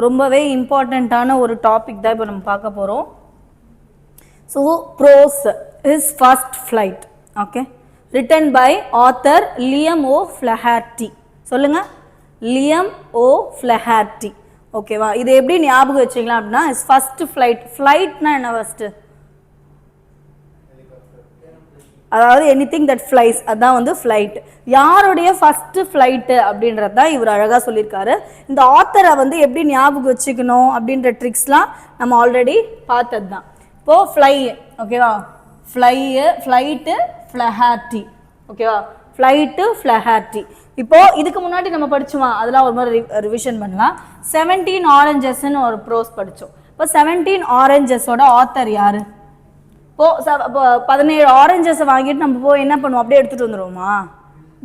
ரொம்பவே இம்பார்ட்டண்ட்டான ஒரு டாபிக் தான் இப்போ நம்ம பார்க்க போகிறோம். So bros his first flight, okay, written by author Liam O. Flaherty. சொல்லுங்க, Liam O. Flaherty. ஓகேவா? இது எப்படி ஞாபகம் வச்சுக்கலாம் அப்படின்னா, his first flight. ஃப்ளைட்னா என்ன ஃபர்ஸ்ட்? அதாவது எனிதிங் தட் ஃப்ளைஸ், அதான் வந்து ஃப்ளைட். யாருடைய ஃபர்ஸ்ட் ஃப்ளைட்டு அப்படின்றது தான் இவர் அழகாக சொல்லியிருக்காரு. இந்த ஆத்தரை வந்து எப்படி ஞாபகம் வச்சுக்கணும் அப்படின்ற ட்ரிக்ஸ்லாம் நம்ம ஆல்ரெடி பார்த்தது தான். இப்போது ஃப்ளை, ஓகேவா? ஃப்ளைட்டு ஃப்ளஹார்ட்டி, ஓகேவா? ஃப்ளைட்டு ஃப்ளஹார்ட்டி. இப்போது இதுக்கு முன்னாடி நம்ம படித்தோமா, அதெல்லாம் ஒரு மாதிரி ரிவிஷன் பண்ணலாம். 17 ஆரஞ்சஸ்ன்னு ஒரு ப்ரோஸ் படித்தோம். இப்போ 17 ஆரஞ்சஸோட ஆத்தர் யார்? இப்போ 17 ஆரஞ்சஸை வாங்கிட்டு நம்ம போய் என்ன பண்ணுவோம், அப்படியே எடுத்துகிட்டு வந்துடுவோமா?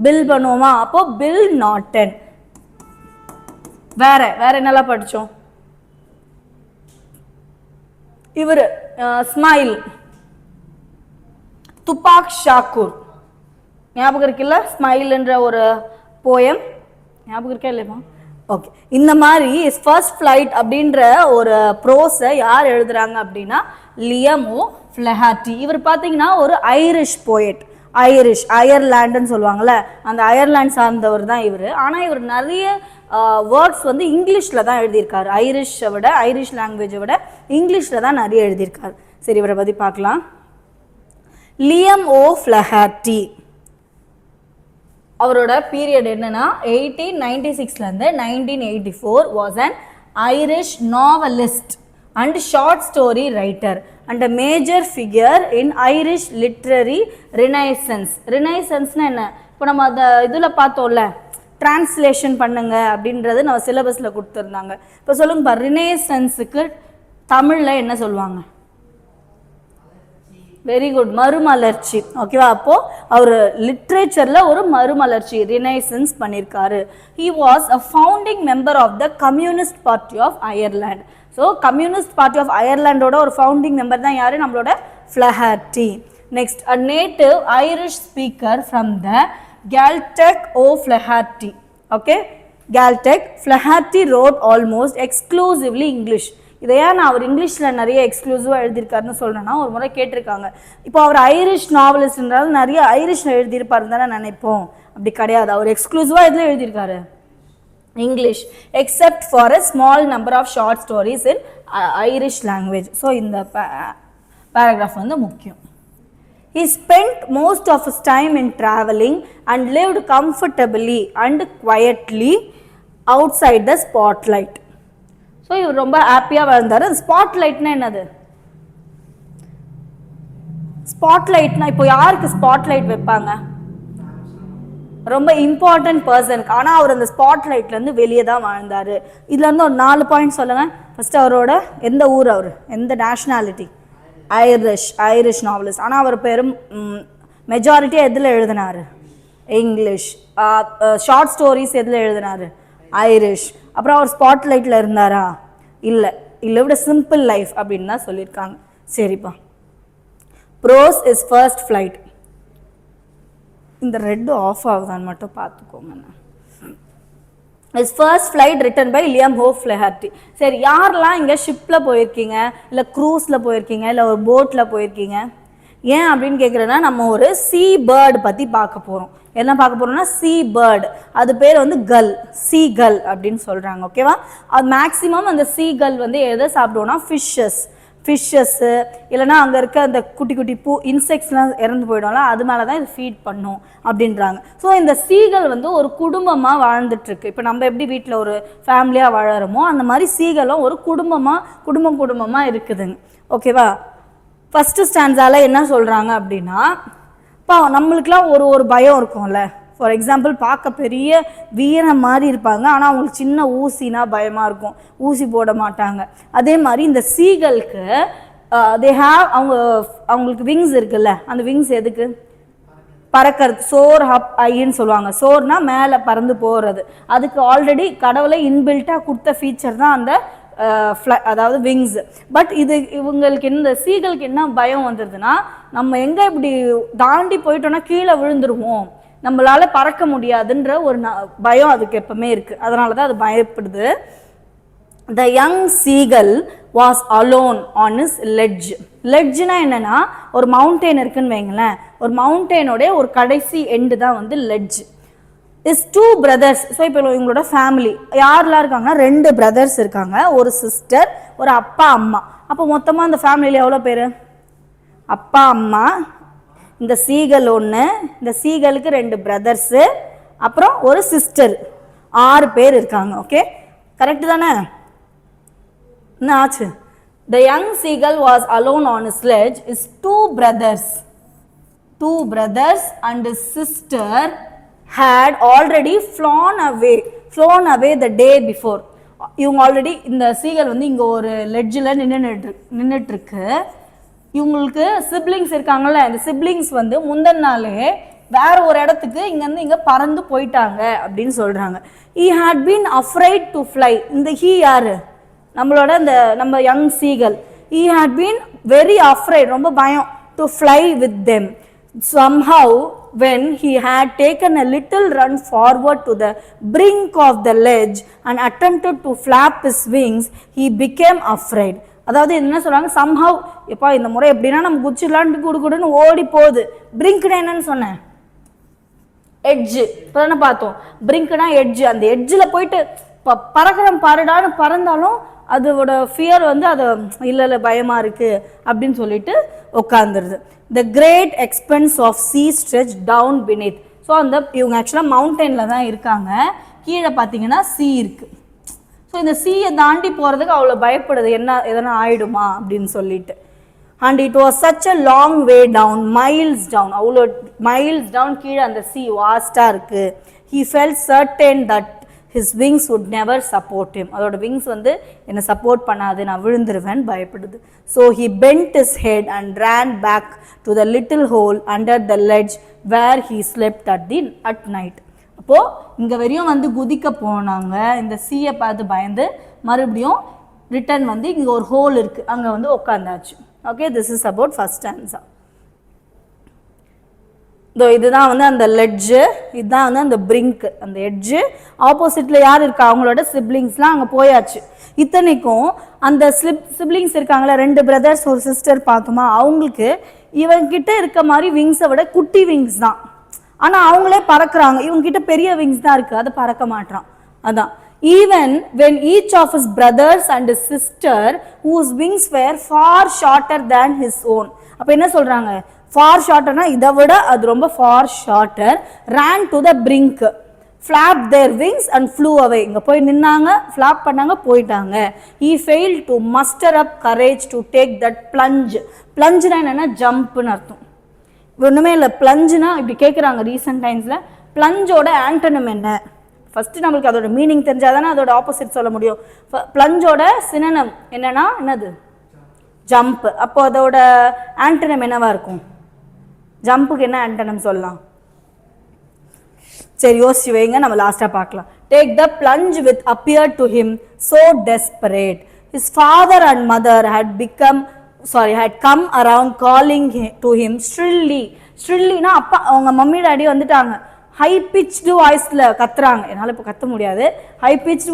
பில் பண்ணுவோமா? அப்போது பில் நாட்டன். வேற என்னெல்லாம் படித்தோம்? இவர் ஸ்மைல், துப்பாக் ஷாக்கூர், ஞாபகம் இருக்குல்ல? ஸ்மைல்ன்ற ஒரு போயம் ஞாபகம் இருக்கா இல்லையா? ஓகே. இந்த மாதிரி ஃபர்ஸ்ட் ஃப்ளைட் அப்படின்ற ஒரு ப்ரோஸை யார் எழுதுறாங்க அப்படின்னா லியம் ஓ ஃப்ளஹார்ட்டி. இவர் பார்த்தீங்கன்னா ஒரு ஐரிஷ் போயட். அயர்லாண்டுன்னு சொல்லுவாங்கள்ல, அந்த அயர்லாண்ட் சார்ந்தவர் தான் இவர். ஆனால் இவர் நிறைய வேர்ட்ஸ் வந்து இங்கிலீஷில் தான் எழுதியிருக்காரு. ஐரிஷ் லாங்குவேஜை விட இங்கிலீஷில் தான் நிறைய எழுதியிருக்காரு. சரி, இவரை பற்றி பார்க்கலாம். லியம் ஓ ஃப்ளஹார்ட்டி அவரோட பீரியட் என்னன்னா 1896லேருந்து 1984 was an Irish novelist and short story writer and a major figure in Irish literary renaissance. ரினைசன்ஸ்னால் என்ன? இப்போ நம்ம அந்த இதில் பார்த்தோம்ல, டிரான்ஸ்லேஷன் பண்ணுங்க அப்படின்றது நம்ம சிலபஸில் கொடுத்துருந்தாங்க. இப்போ சொல்லுங்கப்பா, ரினைசன்ஸுக்கு தமிழில் என்ன சொல்லுவாங்க? வெரி குட், மறுமலர்ச்சி. ஓகேவா? அப்போது அவர் லிட்ரேச்சரில் ஒரு மறுமலர்ச்சி, ரினைசன்ஸ் பண்ணியிருக்காரு. He was a founding member of the Communist Party of Ireland. So Communist Party of அயர்லாண்டோட ஒரு ஃபவுண்டிங் மெம்பர் தான் யார்? நம்மளோட Flaherty. Next, a native Irish speaker from the Gaeltacht O'Flaherty. Okay, Gaeltacht. Flaherty wrote almost exclusively English. இதையா நான் அவர் இங்கிலீஷில் நிறைய எக்ஸ்க்ளூசிவாக எழுதியிருக்காருன்னு சொல்கிறேன்னா ஒரு முறை கேட்டிருக்காங்க. இப்போ அவர் ஐரிஷ் நாவலிஸ்ட்ன்றாலும் நிறைய ஐரிஷில் எழுதியிருப்பாருன்னு தானே நினைப்போம். அப்படி கிடையாது, அவர் எக்ஸ்க்ளூசிவாக எதில் எழுதியிருக்காரு? English, except for a small number of short stories in Irish language. So இந்த பேராகிராஃப் வந்து முக்கியம். He spent most of his time in traveling and lived comfortably and quietly outside the spotlight. So இவர் ரொம்ப ஹாப்பியாக வாழ்ந்தார். ஸ்பாட்லைட்னா என்னது? ஸ்பாட்லைட்னா இப்போ யாருக்கு ஸ்பாட்லைட் வைப்பாங்க? ரொம்ப இம்பார்ட்டன்ட் பர்சனுக்கு. ஆனால் அவர் அந்த ஸ்பாட்லைட்லேருந்து வெளியே தான் வாழ்ந்தார். இதுலேருந்து ஒரு 4 பாயிண்ட் சொல்லுங்கள். ஃபஸ்ட்டு அவரோட எந்த ஊர், அவர் எந்த நேஷ்னாலிட்டி? Irish novelist. ஆனால் அவர் பெரும் மெஜாரிட்டியாக எதில் எழுதினார்? இங்கிலீஷ். ஷார்ட் ஸ்டோரிஸ் எதில் எழுதினார்? ஐரிஷ். அப்புறம் அவர் ஸ்பாட்லைட்டில் இருந்தாரா? இல்லை விட சிம்பிள் லைஃப் அப்படின்னு தான் சொல்லியிருக்காங்க. சரிப்பா, ப்ரோஸ் இஸ் ஃபர்ஸ்ட் ஃப்ளைட். இந்த ரெட்டு ஆஃப் ஆகுதான்னு மட்டும் பார்த்துக்கோங்க. His first flight written by Liam O'Flaherty. சரி, யாரெல்லாம் இங்கே ஷிப்பில் போயிருக்கீங்க, இல்லை க்ரூஸில் போயிருக்கீங்க, இல்லை ஒரு போட்டில் போயிருக்கீங்க? ஏன் அப்படின்னு கேட்குறேன்னா, நம்ம ஒரு சீ பேர்டு பற்றி பார்க்க போகிறோம். என்ன பார்க்க போகிறோம்னா சீ பேர்டு. அது பேர் வந்து கல், சீ கல் அப்படின்னு சொல்கிறாங்க. ஓகேவா? அது மேக்ஸிமம் அந்த சீ கல் வந்து எதை சாப்பிடுவோம்னா ஃபிஷ்ஷஸ்ஸு இல்லைனா அங்கே இருக்க அந்த குட்டி குட்டி இன்செக்ட்ஸ்லாம் இறந்து போயிடும்ல, அது மேலே தான் இது ஃபீட் பண்ணும் அப்படின்றாங்க. ஸோ இந்த சீகல் வந்து ஒரு குடும்பமாக வாழ்ந்துட்டுருக்கு. இப்போ நம்ம எப்படி வீட்டில் ஒரு ஃபேமிலியாக வாழறோமோ அந்த மாதிரி சீகலும் ஒரு குடும்பமாக இருக்குதுங்க. ஓகேவா? ஃபஸ்ட்டு ஸ்டாண்ட்ஸால் என்ன சொல்கிறாங்க அப்படின்னா, இப்போ நம்மளுக்கெலாம் ஒரு பயம் இருக்கும்ல. ஃபார் எக்ஸாம்பிள், பார்க்க பெரிய வீரம் மாதிரி இருப்பாங்க, ஆனால் அவங்களுக்கு சின்ன ஊசினா பயமாக இருக்கும், ஊசி போட மாட்டாங்க. அதே மாதிரி இந்த சீகலுக்கு அவங்களுக்கு விங்ஸ் இருக்குல்ல, அந்த விங்ஸ் எதுக்கு? பறக்கிறது. சோர் ஹப் ஐன்னு சொல்லுவாங்க. சோர்னா மேலே பறந்து போகிறது. அதுக்கு ஆல்ரெடி கடவுளை இன்பில்ட்டாக கொடுத்த ஃபீச்சர் தான் அந்த அதாவது விங்ஸ். பட் இவங்களுக்கு இந்த சீகலுக்கு என்ன பயம் வந்துடுதுன்னா, நம்ம எங்கே இப்படி தாண்டி போயிட்டோன்னா கீழே விழுந்துருவோம், நம்மளால பறக்க முடியாதுன்ற ஒரு பயம் அதுக்கு எப்பவுமே இருக்குது. அதனால தான் அது பயப்படுது. The young seagull was alone on his ledge. லெட்ஜ்னா என்னன்னா ஒரு மவுண்டெயின் இருக்குன்னு வைங்களேன், ஒரு மவுண்டெயினோட ஒரு கடைசி எண்டு தான் வந்து ledge. His two brothers. So இப்போ இவங்களோட ஃபேமிலி யாரெல்லாம் இருக்காங்கன்னா 2 பிரதர்ஸ் இருக்காங்க, ஒரு சிஸ்டர், ஒரு அப்பா அம்மா. அப்போ மொத்தமாக அந்த ஃபேமிலியில் எவ்வளோ பேர்? அப்பா அம்மா, இந்த சீகல் ஒன்று, இந்த சீகலுக்கு 2 பிரதர்ஸு, அப்புறம் ஒரு சிஸ்டர், 6 பேர் இருக்காங்க. ஓகே, கரெக்டு தானே? என்ன ஆச்சு? The young seagull was alone on his sledge. His two brothers and his sister had already flown away the day before. இவங்க ஆல்ரெடி இந்த சீகல் வந்து இங்கே ஒரு லெட்ஜில் நின்றுட்டு இருக்கு. இவங்களுக்கு சிப்ளிங்ஸ் இருக்காங்கல்ல, இந்த சிப்ளிங்ஸ் வந்து முந்தின நாளே வேற ஒரு இடத்துக்கு இங்கேருந்து இங்கே பறந்து போயிட்டாங்க அப்படின்னு சொல்கிறாங்க. He had been afraid to fly. இந்த he யாரு? நம்மளோட இந்த நம்ம young seagull. He had been very afraid, ரொம்ப பயம், to fly with them. Somehow when he had taken a little run forward to the brink of the ledge and attempted to flap his wings, he became afraid. அதாவது என்ன சொல்றாங்க, somehow எப்பா இந்த முறை எப்படின்னா நம்ம குச்சிடலான்ட்டு குடுன்னு ஓடி போகுது. பிரிங்க்னா என்னன்னு சொன்னேன், எட்ஜ். இப்போ தானே பார்த்தோம், பிரிங்க்னா எட்ஜ். அந்த எட்ஜில் போயிட்டு பறக்கிறோம் பாருடான்னு பறந்தாலும் அதோட ஃபியர் வந்து அது இல்லை பயமாக இருக்குது அப்படின்னு சொல்லிட்டு உட்காந்துருது. The great expanse of sea stretch down beneath. So அந்த இவங்க ஆக்சுவலாக மவுண்டெயினில் தான் இருக்காங்க, கீழே பார்த்தீங்கன்னா சீ இருக்குது. ஸோ இந்த சீயை தாண்டி போகிறதுக்கு அவ்வளோ பயப்படுது, எதனா ஆயிடுமா அப்படின்னு சொல்லிட்டு. And it was such a long way down, miles down, அவ்வளோ மைல்ஸ் டவுன் கீழே அந்த சீ வாஸ்டாக இருக்குது. He felt certain that his wings would never support him. அதோட விங்ஸ் வந்து என்னை சப்போர்ட் பண்ணாது, நான் விழுந்துருவேன் பயப்படுது. So he bent his head and ran back to the little hole under the ledge where he slept at night. அப்போ இங்க வரையும் வந்து குதிக்க போனாங்க, இந்த சீயை பார்த்து பயந்து மறுபடியும் ரிட்டர்ன் வந்து இங்க ஒரு ஹோல் இருக்கு, அங்க வந்து உட்காந்தாச்சு. Okay, this is about first stanza. இதுதான் வந்து அந்த லெட்ஜு, இதுதான் வந்து அந்த பிரிங்க், அந்த எட்ஜு. ஆப்போசிட்ல யார் இருக்கா, அவங்களோட சிப்ளிங்ஸ்லாம் அங்கே போயாச்சு. இத்தனைக்கும் அந்த சிப்ளிங்ஸ் இருக்காங்களா, 2 பிரதர்ஸ் ஒரு சிஸ்டர் பார்த்தோமா, அவங்களுக்கு இவங்கிட்ட இருக்க மாதிரி விங்ஸை விட குட்டி விங்ஸ் தான். ஆனால் அவங்களே பறக்கிறாங்க, இவங்ககிட்ட பெரிய விங்ஸ் தான் இருக்குது, அதை பறக்க மாட்டான். அதான் even when each of his brothers and his sister whose wings were far shorter than his own. அப்போ என்ன சொல்கிறாங்க, far shorter na இதை விட அது ரொம்ப far shorter, ran to the brink, flapped their wings and flew away. இங்கே போய் நின்னாங்க, ஃப்ளாப் பண்ணாங்க, போயிட்டாங்க. He failed to muster up courage to take that plunge. பிளஞ்சுனா என்னென்னா ஜம்ப்னு அர்த்தம். ஒன்றுமே இல்லை, பிளஞ்சுனா இப்படி கேட்குறாங்க ரீசெண்ட் டைம்ஸில். பிளஞ்சோட ஆண்டனம் என்ன, ஃபஸ்ட்டு நம்மளுக்கு அதோட மீனிங் தெரிஞ்சால் தானே அதோட ஆப்போசிட் சொல்ல முடியும். பிளஞ்சோட சினனம் என்னன்னா என்னது, ஜம்ப். அப்போ அதோட ஆண்டனம் என்னவா இருக்கும், ஜம்புக்கு என்ன ஆண்டனம் சொல்லலாம், சரி யோசிச்சு வைங்க, நம்ம லாஸ்ட்டாக பார்க்கலாம். Take the plunge with appear to him so desperate. His father and mother had come around calling to him shrilly. shrillyனா அப்பா அவங்க மம்மி டாடி வந்துட்டாங்க, ஹை பிச்டு வாய்ஸில் கத்துறாங்க. என்னால் இப்போ கத்த முடியாது, ஹை பிச்டு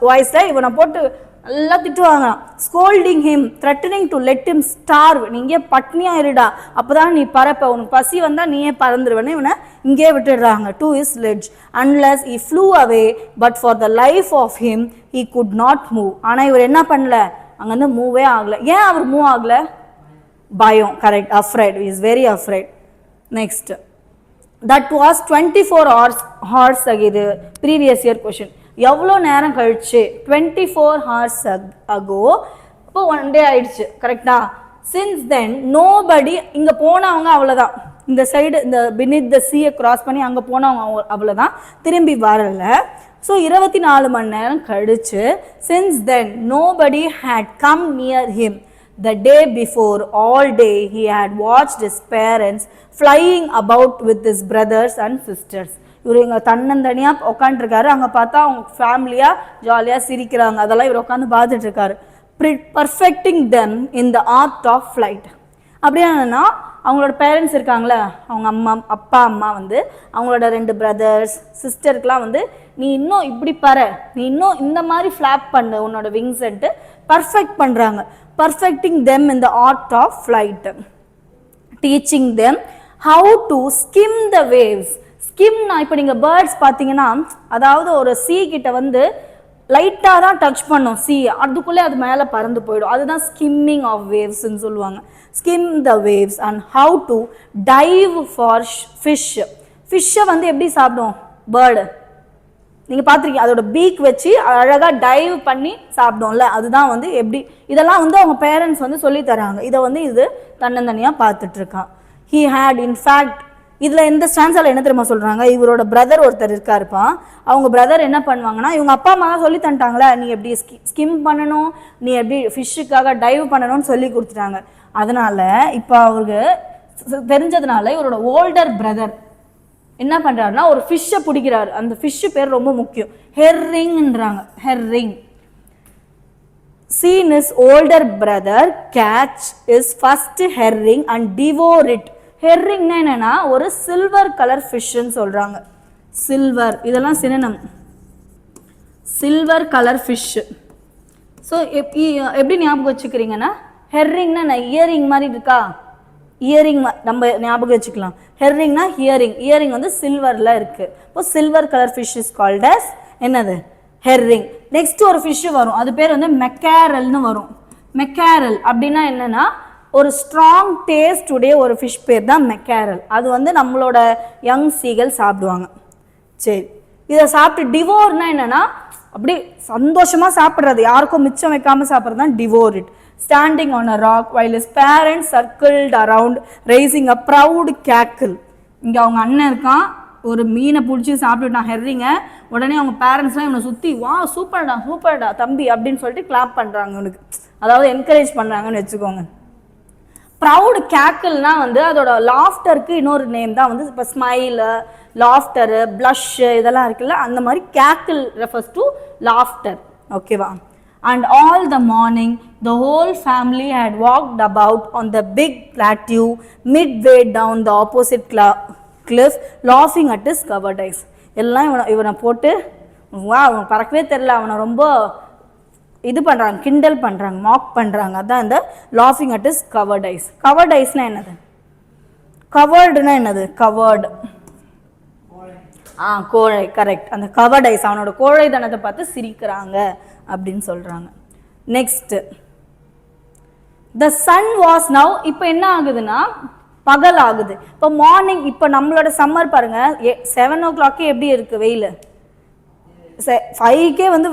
வாய்ஸில் இவனை போட்டு நல்லா திட்டுவாங்க. Scolding him, threatening to let him starve. நீ இங்கே பட்னியாக இருடா, அப்போ தான் நீ பறப்ப, உனக்கு பசி வந்தால் நீயே பறந்துருவேன்னு இவனை இங்கே விட்டுடுறாங்க. To is ledge unless he flew away but for the life of him he could not move. ஆனால் இவர் என்ன பண்ணல, அங்கேருந்து மூவே ஆகலை. ஏன் அவர் மூவ் ஆகலை, பயம். Correct, afraid, he is very afraid. next, that was 24 hours ago. previous year question. எவ்வளோ நேரம் கழிச்சு, 24 hours ago. இப்போ 1 day ஆயிடுச்சு, கரெக்டா. சின்ஸ் தென் நோபடி, இங்கே போனவங்க அவ்வளோதான், இந்த சைடு இந்த beneath the sea கிராஸ் பண்ணி அங்கே போனவங்க அவ்வளோதான், திரும்பி வரல. ஸோ 24 மணி நேரம் கழிச்சு, since then nobody had come near him. The day before, all day he had watched his parents flying about with his brothers and sisters. இவர் இங்கே தன்னந்தனியாக உட்காந்துருக்காரு, அங்கே பார்த்தா அவங்க ஃபேமிலியாக ஜாலியாக சிரிக்கிறாங்க, அதெல்லாம் இவர் உட்காந்து பார்த்துட்ருக்காரு. Perfecting them in the art of flight. அப்படின்னா அவங்களோட பேரண்ட்ஸ் இருக்காங்களே, அவங்க அப்பா அம்மா வந்து அவங்களோட 2 பிரதர்ஸ் சிஸ்டருக்குலாம் வந்து நீ இன்னும் இப்படி பாரு, நீ இன்னும் இந்த மாதிரி ஃப்ளாப் பண்ணு உன்னோட விங்ஸ்ன்ட்டு பர்ஃபெக்ட் பண்ணுறாங்க. Perfecting them in the art of flight, teaching them how to skim the waves. ஸ்கிம்னா இப்போ நீங்கள் பேர்ட்ஸ் பார்த்தீங்கன்னா, அதாவது ஒரு சீ கிட்ட வந்து லைட்டாக தான் டச் பண்ணும் சீ, அதுக்குள்ளே அது மேலே பறந்து போயிடும். அதுதான் ஸ்கிம்மிங் ஆஃப் வேவ்ஸ்ன்னு சொல்லுவாங்க. Skim the waves and how to dive for fish. ஃபிஷ்ஷை வந்து எப்படி சாப்பிடும் பேர்டு, நீங்கள் பார்த்துருக்கீங்க, அதோட பீக் வச்சு அழகாக டைவ் பண்ணி சாப்பிடும்ல, அதுதான் வந்து எப்படி. இதெல்லாம் வந்து அவங்க பேரண்ட்ஸ் வந்து சொல்லி தராங்க. இதை வந்து இது தன்னந்தனியாக பார்த்துட்ருக்கான். ஹீ ஹேட் இன்ஃபேக்ட், இதில் எந்த ஸ்டான்ஸால் என்ன தெரியுமா சொல்கிறாங்க, இவரோட பிரதர் ஒருத்தர் இருக்காருப்பான். அவங்க பிரதர் என்ன பண்ணுவாங்கன்னா, இவங்க அப்பா அம்மா தான் சொல்லி தந்துட்டாங்களே, நீ எப்படி ஸ்கிம் பண்ணணும், நீ எப்படி ஃபிஷ்ஷுக்காக டைவ் பண்ணணும்னு சொல்லி கொடுத்துட்டாங்க. அதனால் இப்போ அவருக்கு தெரிஞ்சதுனால இவரோட ஓல்டர் பிரதர் என்ன பண்ணுறாருன்னா ஒரு ஃபிஷ்ஷை பிடிக்கிறாரு. அந்த ஃபிஷ்ஷு பேர் ரொம்ப முக்கியம், ஹெர்ரிங்ன்றாங்க. Herring. seen his older brother catch his first herring and devour it. ஹெர்ரிங்னா என்னன்னா ஒரு சில்வர் கலர் ஃபிஷ்ன்னு சொல்கிறாங்க. சில்வர், இதெல்லாம் சினனம், சில்வர் கலர் ஃபிஷ்ஷு. ஸோ எப்படி ஞாபகம் வச்சுக்கிறீங்கன்னா, ஹெர்ரிங்னா நான் இயரிங் மாதிரி இருக்கா, இயரிங் நம்ம ஞாபகம் வச்சுக்கலாம். ஹெர்ரிங்னா ஹியரிங், இயரிங் வந்து சில்வரில் இருக்குது. இப்போ silver colour fish is called as என்னது, ஹெர்ரிங். நெக்ஸ்ட் ஒரு ஃபிஷ்ஷு வரும், அது பேர் வந்து மெக்காரல்னு வரும். மெக்காரல் அப்படின்னா என்னென்னா ஒரு ஸ்ட்ராங் டேஸ்ட் உடைய ஒரு ஃபிஷ் பேர் தான் மெக்காரல். அது வந்து நம்மளோட யங் சீகள் சாப்பிடுவாங்க. சரி, இதை சாப்பிட்டு டிவோர்னா என்னென்னா அப்படி சந்தோஷமாக சாப்பிட்றது, யாருக்கும் மிச்சம் வைக்காமல் சாப்பிட்றது தான் devour it. Standing on a rock while his parents circled around raising a proud cackle. இங்கே அவங்க அண்ணன் இருக்கான், ஒரு மீனை பிடிச்சி சாப்பிட்டுட்டான் ஹெர்ரிங்க. உடனே அவங்க பேரண்ட்ஸ்லாம் இவனை சுற்றி வா சூப்பர்டா சூப்பர்டா தம்பி அப்படின்னு சொல்லிட்டு கிளாப் பண்ணுறாங்க இவனுக்கு, அதாவது என்கரேஜ் பண்ணுறாங்கன்னு வச்சுக்கோங்க. ப்ரவுட் கேக்கிள்னா வந்து அதோட லாஃப்டருக்கு இன்னொரு நேம் தான் வந்து இப்போ ஸ்மைலு, லாஃப்டரு, ப்ளஷ்ஷு இதெல்லாம் இருக்குல்ல, அந்த மாதிரி கேக்கிள் ரெஃபர்ஸ் டு லாஃப்டர். ஓகேவா? And all the morning the whole family had walked about on the big plateau midway down the opposite cliff laughing at his covered eyes. எல்லாம் இவனை போட்டு வா அவன் பறக்கவே தெரில, அவனை ரொம்ப இது பண்ணுறாங்க, கிண்டல் பண்ணுறாங்க, மாக் பண்ணுறாங்க. அதான் இந்த லாஃபிங் அட் இஸ் கவர்ட் ஐஸ். கவர்ட் ஐஸ்னால் என்னது, கவர்டுனா என்னது, கவர்டு கோழை, கரெக்ட். அந்த கவர்ட் ஐஸ், அவனோட கோழை தனத்தை பார்த்து சிரிக்கிறாங்க அப்படின்னு சொல்கிறாங்க. Next, the sun was now, இப்போ என்ன ஆகுதுன்னா பகல் ஆகுது. இப்போ மார்னிங், இப்போ நம்மளோட சம்மர் பாருங்கள் 7 o'clock எப்படி இருக்குது வெயில், 5 வந்து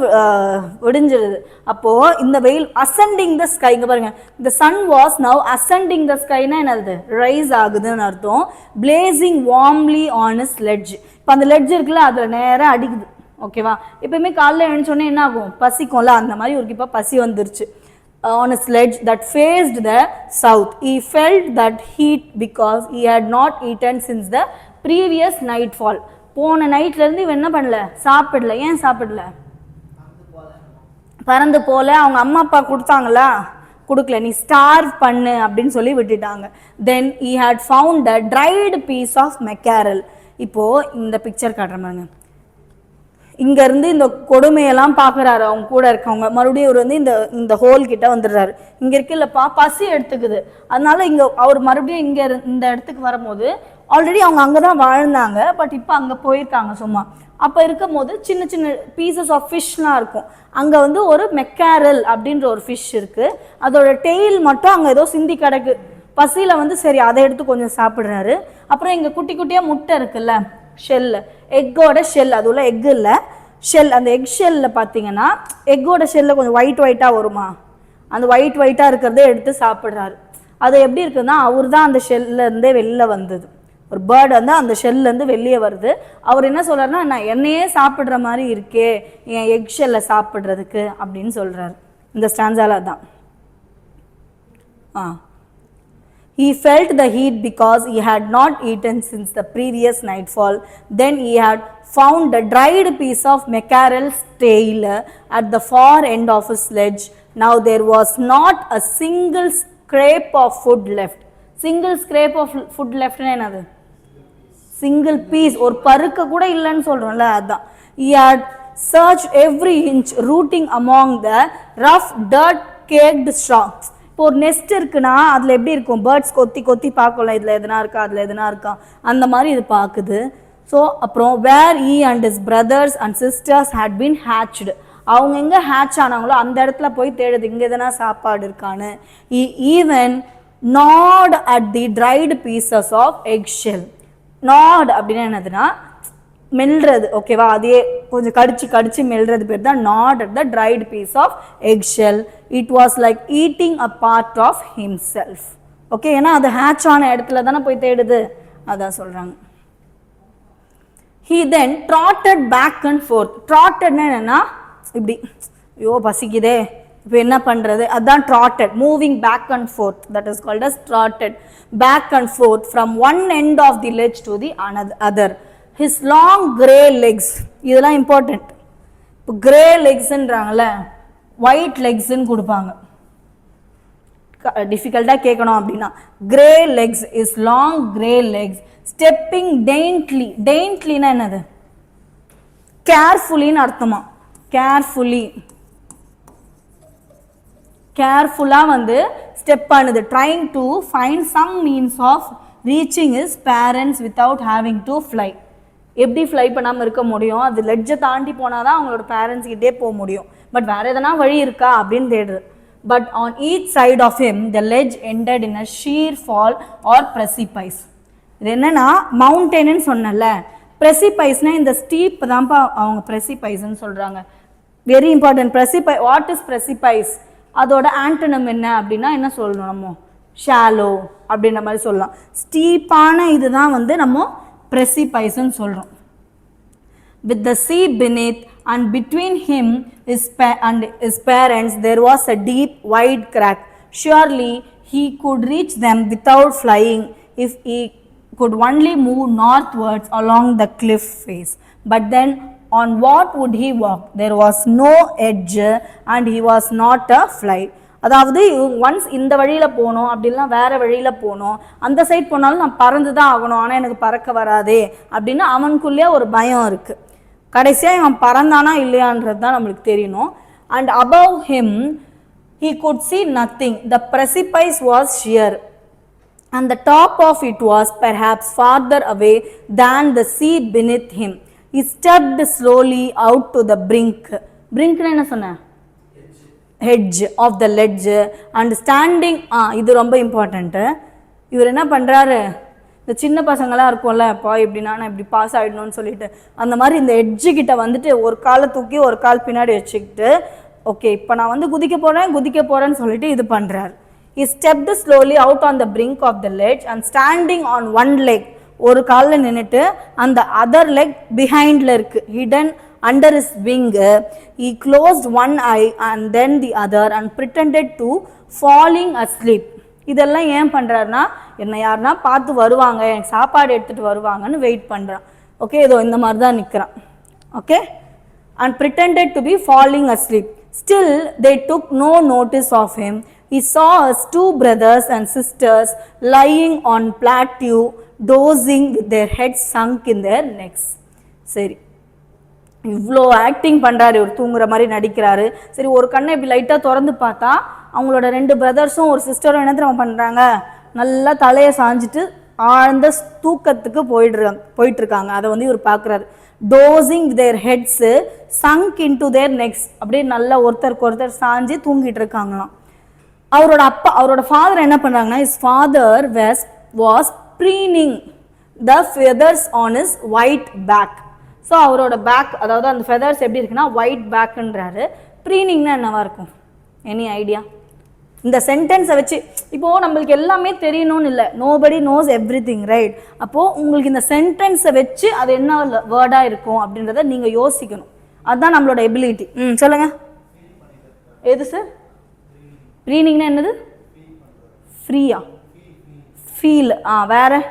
விடிஞ்சிருது. அப்போது இந்த வெயில் அசெண்டிங் த ஸ்கை, இங்கே பாருங்கள், இந்த சன் வாஸ் நவ் அசெண்டிங் த ஸ்கைனா என்னது, ரைஸ் ஆகுதுன்னு அர்த்தம். Placing warmly on is ledge. இப்போ அந்த லெட்ஜ் இருக்குல்ல, அதில் நேராக அடிக்குது. ஓகேவா? எப்பயுமே காலையில் எழுந்தோடனே என்ன ஆகும், பசிக்கும்ல, அந்த மாதிரி ஒரு இப்போ பசி வந்துருச்சு. on a sledge that faced the south. He felt that heat because he had not eaten since the previous nightfall. போன நைட்லேருந்து இவன் என்ன பண்ணல, சாப்பிடல. ஏன் சாப்பிடல, பறந்து போல. அவங்க அம்மா அப்பா கொடுத்தாங்களா, கொடுக்கல, நீ ஸ்டார்வ் பண்ணு அப்படின்னு சொல்லி விட்டுட்டாங்க. Then he had found a dried piece of mackerel. இப்போது இந்த பிக்சர் காட்டுறாங்க, இங்கேருந்து இந்த கொடுமையெல்லாம் பார்க்குறாரு அவங்க கூட இருக்கவங்க. மறுபடியும் இவர் வந்து இந்த ஹோல் கிட்ட வந்துடுறாரு. இங்கே இருக்குல்லப்பா பசி எடுத்துக்குது, அதனால இங்கே அவர் மறுபடியும் இங்கே இந்த இடத்துக்கு வரும்போது, ஆல்ரெடி அவங்க அங்கே தான் வாழ்ந்தாங்க, பட் இப்போ அங்கே போயிருக்காங்க சும்மா. அப்போ இருக்கும் போது சின்ன சின்ன பீசஸ் ஆஃப் ஃபிஷ்லாம் இருக்கும். அங்கே வந்து ஒரு மெக்காரல் அப்படின்ற ஒரு ஃபிஷ் இருக்குது, அதோட டெய்ல் மட்டும் அங்கே ஏதோ சிந்தி கிடக்கு. பசியில் வந்து சரி அதை எடுத்து கொஞ்சம் சாப்பிட்றாரு. அப்புறம் இங்கே குட்டி குட்டியாக முட்டை இருக்குல்ல, ஷெல்லு, எக்கோட ஷெல், அது உள்ள எக்கு இல்லை ஷெல். அந்த எக் ஷெல்லில் பார்த்தீங்கன்னா எக்கோட ஷெல்லில் கொஞ்சம் ஒயிட்டாக வருமா, அந்த ஒயிட்டாக இருக்கிறதே எடுத்து சாப்பிட்றாரு. அது எப்படி இருக்குதுன்னா, அவர் தான் அந்த ஷெல்லேருந்தே வெளில வந்தது. ஒரு பேர்டு வந்து அந்த ஷெல்லேருந்து வெளியே வருது. அவர் என்ன சொல்கிறாருன்னா, நான் என்னையே சாப்பிட்ற மாதிரி இருக்கே என் எக் ஷெல்லை சாப்பிட்றதுக்கு அப்படின்னு சொல்கிறாரு. இந்த ஸ்டான்ஸால தான் He felt the heat because he had not eaten since the previous nightfall. Then he had found a dried piece of mackerel's tail at the far end of his sledge. Now there was not a single scrap of food left. Single scrap of food லெஃப்ட்னா என்னது? Single piece, ஒரு பருக்க கூட இல்லைன்னு சொல்கிறோம்ல, அதுதான். He had searched every inch, rooting among the rough dirt caked straw. இப்போ ஒரு next இருக்குன்னா அதில் எப்படி இருக்கும்? பேர்ட்ஸ் கொத்தி கொத்தி பார்க்கலாம், இதில் எதுனா இருக்கா, அதில் எதுனா இருக்கா, அந்த மாதிரி இது பார்க்குது. ஸோ அப்புறம் வேர் he and his brothers and sisters had been hatched, அவங்க எங்கே ஹேட்ச் ஆனாங்களோ அந்த இடத்துல போய் தேடுது, இங்கே எதனா சாப்பாடு இருக்கான்னு. he even gnawed at the dried pieces of eggshell. gnawed அப்படின்னா என்னதுன்னா மெல்றது, ஓகேவா? அதே கொஞ்சம் கடிச்சு கடிச்சு மெல்றது பேர் தான் gnawed at the dried piece of eggshell. It was like eating a part of himself. Okay, ஏன்னா அது ஹேட்ச் ஆன இடத்துல தானே போய் தேடுது, அதான் சொல்கிறாங்க. He then trotted back and forth. Trottedனா என்னன்னா இப்படி, ஐயோ பசிக்குதே இப்போ என்ன பண்ணுறது, அதுதான் trotted, moving back and forth, that is called as trotted, back and forth from one end of the ledge to the other. His long grey legs, இதெல்லாம் important. இப்போ கிரே லெக்ஸ்ன்றாங்கல்ல, ஒயிட் லெக்ஸ்ன்னு கொடுப்பாங்க, டிஃபிகல்ட்டாக கேட்கணும் அப்படின்னா. Grey legs, his long grey legs, stepping daintily. டெயின்ட்லினா என்னது? கேர்ஃபுல்லின்னு அர்த்தமா. கேர்ஃபுல்லி, கேர்ஃபுல்லாக வந்து ஸ்டெப் பண்ணுது. Trying to find some means of reaching his parents without having to fly. எப்படி ஃப்ளை பண்ணாமல் இருக்க முடியும்? அது லெட்ஜை தாண்டி போனால் தான் அவங்களோட பேரண்ட்ஸ் கிட்டே போக முடியும். பட் வேறு எதனா வழி இருக்கா அப்படின்னு தேடுது. But on each side of him the ledge ended in a sheer fall or precipice. இது என்னன்னா மவுண்டெயின்னு சொன்னல, ப்ரெசிபைஸ்னால் இந்த ஸ்டீப் தான்ப்பா அவங்க ப்ரெசிபைஸ்ன்னு சொல்கிறாங்க. Very important. Precipice, what is precipice? அதோட ஆண்டனம் என்ன அப்படின்னா என்ன சொல்லணும் நம்ம? ஷாலோ அப்படின்ற மாதிரி சொல்லலாம். ஸ்டீப்பான இதுதான் வந்து நம்ம ப்ரெசிபைஸ்ன்னு சொல்கிறோம். With the sea beneath and between him and his parents there was a deep wide crack. Surely he could reach them without flying if he could only move northwards along the cliff face. But then on what would he walk? There was no edge and he was not a fly. அதாவது once இந்த வழியில் போகணும், அப்படிலாம் வேறு வழியில் போகணும், அந்த side போனாலும் நான் பறந்து தான் ஆகணும், ஆனால் எனக்கு பறக்க வராதே அப்படின்னு அவனுக்குள்ளேயே ஒரு பயம் இருக்குது. கடைசியாக இவன் பறந்தானா இல்லையான்றது தான் நம்மளுக்கு தெரியணும். And above him he could see nothing. The precipice was sheer and the top of it was perhaps farther away than the sea beneath him. He stepped slowly out to the brink. Brinkனா என்ன சொன்ன? Edge of the ledge and standing. இது ரொம்ப important. இவர் என்ன பண்ணுறாரு, இந்த சின்ன பசங்களாம் இருக்கும்ல, இப்போ இப்படின்னா நான் இப்படி பாஸ் ஆகிடணும்னு சொல்லிட்டு, அந்த மாதிரி இந்த எட்ஜு கிட்ட வந்துட்டு ஒரு காலை தூக்கி ஒரு கால் பின்னாடி வச்சுக்கிட்டு, ஓகே இப்போ நான் வந்து குதிக்க போகிறேன்னு சொல்லிட்டு இது பண்ணுறாரு. He stepped slowly out on the brink of the ledge and standing on one leg, ஒரு காலில் நின்றுட்டு அந்த அதர் லெக் பிஹைண்டில் இருக்குது, hidden under his wing. He closed one eye and then the other and pretended to falling asleep. இதெல்லாம் ஏன் பண்ணுறாருனா, என்ன யாருன்னா பார்த்து வருவாங்க, எனக்கு சாப்பாடு எடுத்துகிட்டு வருவாங்கன்னு வெயிட் பண்ணுறான். ஓகே, இதோ இந்த மாதிரி தான் நிற்கிறான். Okay, and pretended to be falling asleep. Still they took no notice of him. He saw his two brothers and sisters lying on plateau, dozing with their heads sunk in their necks. சரி, இவ்வளோ acting பண்ணுறாரு, ஒரு தூங்குற மாதிரி நடிக்கிறாரு. சரி, ஒரு கண்ணை இப்படி லைட்டாக திறந்து பார்த்தா அவங்களோட ரெண்டு பிரதர்ஸும் ஒரு சிஸ்டரும் என்ன தெரியுமா பண்ணுறாங்க, நல்லா தலையை சாஞ்சிட்டு ஆழ்ந்த தூக்கத்துக்கு போயிட்டுருக்காங்க. அதை வந்து இவர் பார்க்குறாரு. Dozing their heads sunk into their necks, அப்படியே நல்லா ஒருத்தருக்கு ஒருத்தர் சாஞ்சு தூங்கிட்டு இருக்காங்களாம். அவரோட ஃபாதர் என்ன பண்ணுறாங்கன்னா, his father was preening the feathers on his white back. So அவரோட பேக், அதாவது அந்த ஃபெதர்ஸ் எப்படி இருக்குன்னா ஒயிட் பேக்குன்றாரு. ப்ரீனிங்னா என்னவா இருக்கும்? Any idea? இந்த சென்டென்ஸை வச்சு இப்போது நம்மளுக்கு எல்லாமே தெரியணும்னு இல்லை, nobody nose every thing, right? அப்போது உங்களுக்கு இந்த சென்டென்ஸை வச்சு அது என்ன வேர்டாக இருக்கும் அப்படின்றத நீங்கள் யோசிக்கணும். அதுதான் நம்மளோட எபிலிட்டி. சொல்லுங்கள். எது சார்? ப்ரீனிங்னா என்னது? ஃப்ரீயா? ஃபீல். வேற?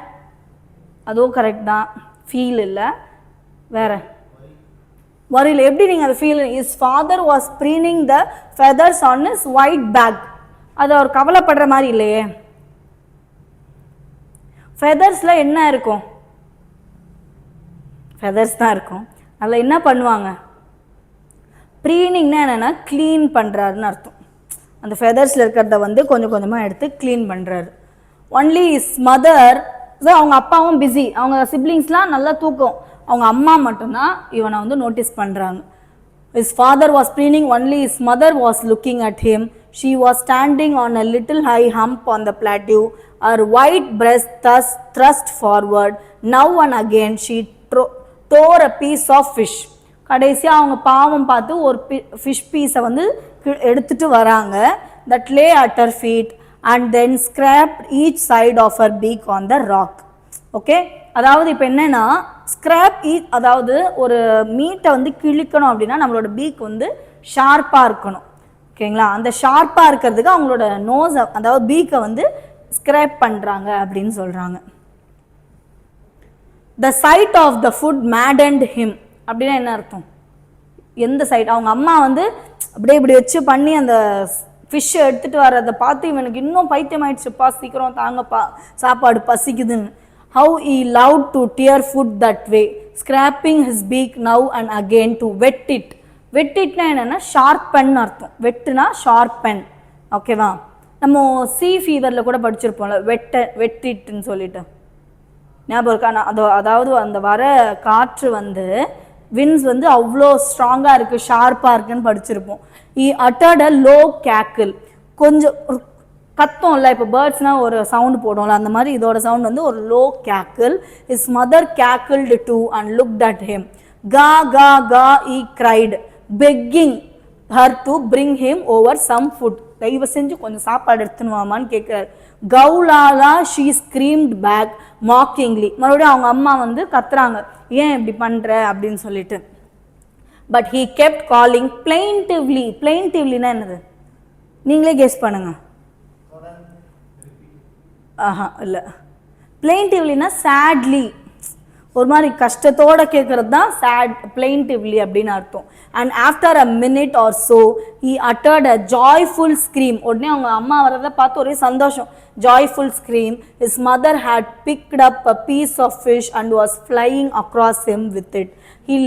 அதுவும் கரெக்ட் தான். ஃபீல் இல்லை, வேற வரியில் எப்படி நீங்கள் அதை feel? His father was preening the feathers on his white back. அது அவர் கவலைப்படுற மாதிரி இல்லையே. ஃபெதர்ஸ்ல என்ன இருக்கும்? ஃபெதர்ஸ் தான் இருக்கும். அதில் என்ன பண்ணுவாங்க? ப்ரீனிங்னா என்னென்னா க்ளீன் பண்ணுறாருன்னு அர்த்தம். அந்த ஃபெதர்ஸில் இருக்கிறத வந்து கொஞ்சம் கொஞ்சமாக எடுத்து க்ளீன் பண்ணுறாரு. ஒன்லி இஸ் மதர், ஸோ அவங்க அப்பாவும் பிஸி, அவங்க சிப்ளிங்ஸ்லாம் நல்லா தூக்கம், அவங்க அம்மா மட்டும்தான் இவனை வந்து நோட்டீஸ் பண்ணுறாங்க. His father was preening, only his mother was looking at him. She was standing on a little high hump on the plateau, her white breast thus thrust forward. Now and again she tore a piece of fish. கடைசியாக அவங்க பாவம் பார்த்து ஒரு fish பீஸை வந்து எடுத்துட்டு வராங்க. That lay at her feet and then scraped each side of her beak on the rock. Okay, அதாவது இப்போ என்னன்னா ஸ்க்ராப் அதாவது ஒரு மீட்டை வந்து கிழிக்கணும் அப்படின்னா நம்மளோட பீக் வந்து ஷார்ப்பாக இருக்கணும். ஓகேங்களா, அந்த ஷார்ப்பாக இருக்கிறதுக்கு அவங்களோட நோஸை அதாவது பீக்கை வந்து ஸ்க்ராப் பண்ணுறாங்க அப்படின்னு சொல்கிறாங்க. The sight of the food maddened him அப்படின்னா என்ன அர்த்தம்? எந்த சைட்? அவங்க அம்மா வந்து அப்படியே இப்படி வச்சு பண்ணி அந்த ஃபிஷ்ஷை எடுத்துகிட்டு வர்றதை பார்த்து இவனுக்கு இன்னும் பைத்தியம் ஆயிடுச்சுப்பா, சீக்கிரம் தாங்கப்பா, சாப்பாடு பசிக்குதுன்னு. How he loved to tear food that way, scraping his beak now and again to wet it. Wet itனா என்னன்னா ஷார்பன் அர்த்தம். வெட்டுனா ஷார்பன். ஓகேவா, நம்ம சி ஃபீவரில் கூட படிச்சிருப்போம்ல வெட்டிட்டுன்னு சொல்லிட்டு, ஞாபகம் இருக்கா? அதாவது அந்த வர காற்று வந்து வின்ஸ் வந்து அவ்வளோ ஸ்ட்ராங்காக இருக்குது, ஷார்ப்பாக இருக்குன்னு படிச்சிருப்போம். he uttered a low cackle, கொஞ்சம் கத்தோம்ல, இப்போ பேர்ட்ஸ்னால் ஒரு சவுண்டு போடும்ல, அந்த மாதிரி இதோட சவுண்ட் வந்து ஒரு low cackle. his mother cackled too and looked at him. Ga ga ga, he cried, begging her to bring him over some food. தயவு செஞ்சு கொஞ்சம் சாப்பாடு எடுத்துன்னு வாமான்னு கேட்குறாரு. கவுலாலா she screamed back mockingly. மறுபடியும் அவங்க அம்மா வந்து கத்துறாங்க, ஏன் இப்படி பண்ணுற அப்படின்னு சொல்லிட்டு. But he kept calling plaintively. plaintivelyனா என்னது? நீங்களே கெஸ் பண்ணுங்க. ஆஹா இல்லை, பிளெயின்டிவ்லினா சேட்லி, ஒரு மாதிரி கஷ்டத்தோடு கேட்குறது தான் சேட் பிளெயின்டிவ்லி அப்படின்னு அர்த்தம். And after a minute or so he uttered a joyful scream. உடனே அவங்க அம்மா வரதை பார்த்து ஒரே சந்தோஷம், joyful scream. His mother had picked up a piece of fish and was flying across him with it. He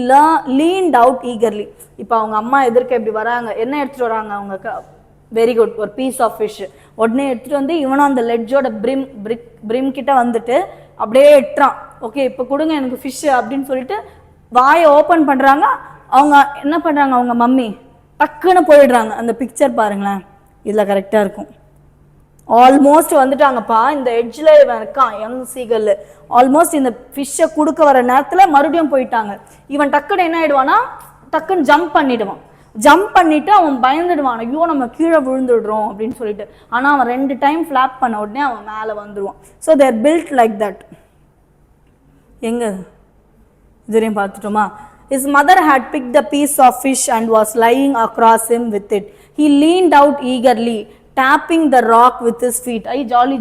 leaned out eagerly. இப்போ அவங்க அம்மா எதிர்க்க எப்படி வராங்க, என்ன எடுத்துகிட்டு வராங்க அவங்க? வெரி குட், ஒரு பீஸ் ஆஃப் ஃபிஷ். உடனே எடுத்துகிட்டு வந்து இவனும் அந்த லெட்ஜோட பிரிம் கிட்ட வந்துட்டு அப்படியே எட்டுறான். ஓகே, இப்போ கொடுங்க எனக்கு ஃபிஷ்ஷு அப்படின்னு சொல்லிட்டு வாயை ஓப்பன் பண்ணுறாங்க. அவங்க என்ன பண்ணுறாங்க, அவங்க மம்மி டக்குன்னு போயிடுறாங்க. அந்த பிக்சர் பாருங்களேன், இதில் கரெக்டாக இருக்கும். ஆல்மோஸ்ட் வந்துட்டாங்கப்பா, இந்த எட்ஜில் இவன் இருக்கான் யங் சீகல். ஆல்மோஸ்ட் இந்த ஃபிஷ்ஷை கொடுக்க வர நேரத்தில் மறுபடியும் போயிட்டாங்க. இவன் டக்குன்னு என்ன ஆயிடுவான்னா டக்குன்னு ஜம்ப் பண்ணிட்டு அவன் பயந்துடுவான், ஐயோ நம்ம கீழே விழுந்துடுறோம் அப்படின்னு சொல்லிட்டு. ஆனால் அவன் 2 டைம் ஃப்ளாப் பண்ண உடனே அவன் மேலே வந்துடுவான். So they're built like that. எங்க இதுவரையும் பார்த்துட்டோமா? His mother had picked a piece of fish and was lying across him with it. He leaned out eagerly, tapping the rock with his feet. I jolly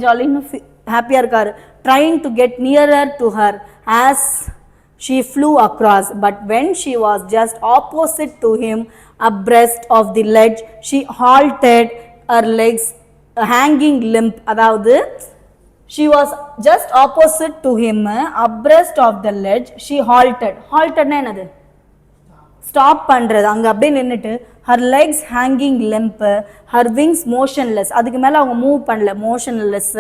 ஹாப்பியாக இருக்காரு. Trying to get nearer to her as she flew across. But when she was just opposite to him, abreast of the ledge, she halted, her legs hanging limp. அதாவது she was just opposite to him, abreast of the ledge, she halted. haltedனா என்னது? Stop பண்ணுறது. அங்கே அப்படியே நின்றுட்டு her legs hanging limp, her wings motionless. அதுக்கு மேலே அவங்க move பண்ணல, motionless.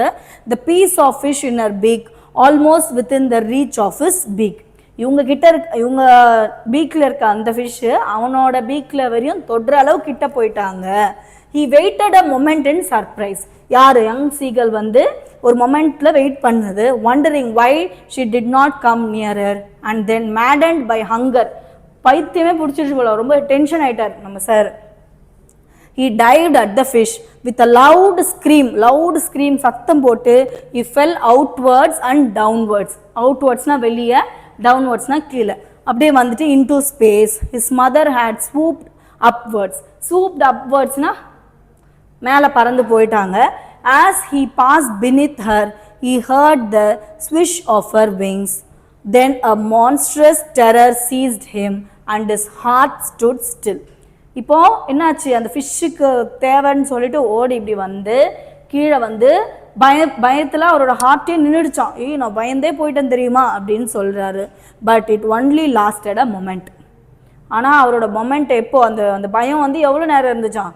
The piece of fish in her beak almost within the reach of his beak. இவங்க பீக்கில் இருக்க அந்த ஃபிஷ்ஷு அவனோட பீக்கில் வரையும் தொடுற அளவு கிட்ட போயிட்டாங்க. he waited a moment in surprise. யார்? யங் சீகல் வந்து ஒரு மொமெண்ட்டில் வெயிட் பண்ணுது. wondering why she did not come nearer and then maddened by hunger. பைத்தியமே பிடிச்சிட்டு போல, ரொம்ப டென்ஷன் ஆயிட்டார் நம்ம sir. he dived at the fish with a loud scream சத்தம் போட்டு he fell outwards and downwards. outwardsனா வெளியே, downwardsனா கீழே, அப்படியே வந்துட்டு into space. his mother had swooped upwardsனா மேலே பறந்து போயிட்டாங்க. as he passed beneath her he heard the swish of her wings. then a monstrous terror seized him and his heart stood still. இப்போ என்னாச்சு, அந்த ஃபிஷ்ஷுக்கு தேவைன்னு சொல்லிட்டு ஓடி இப்படி வந்து கீழே வந்து பயத்தில் அவரோட ஹார்ட்டே நின்றுடுச்சான். நான் பயந்தே போயிட்டேன் தெரியுமா அப்படின்னு சொல்கிறாரு. But it only lasted a moment. ஆனால் அவரோட மொமெண்ட் எப்போ அந்த பயம் வந்து எவ்வளோ நேரம் இருந்துச்சான்?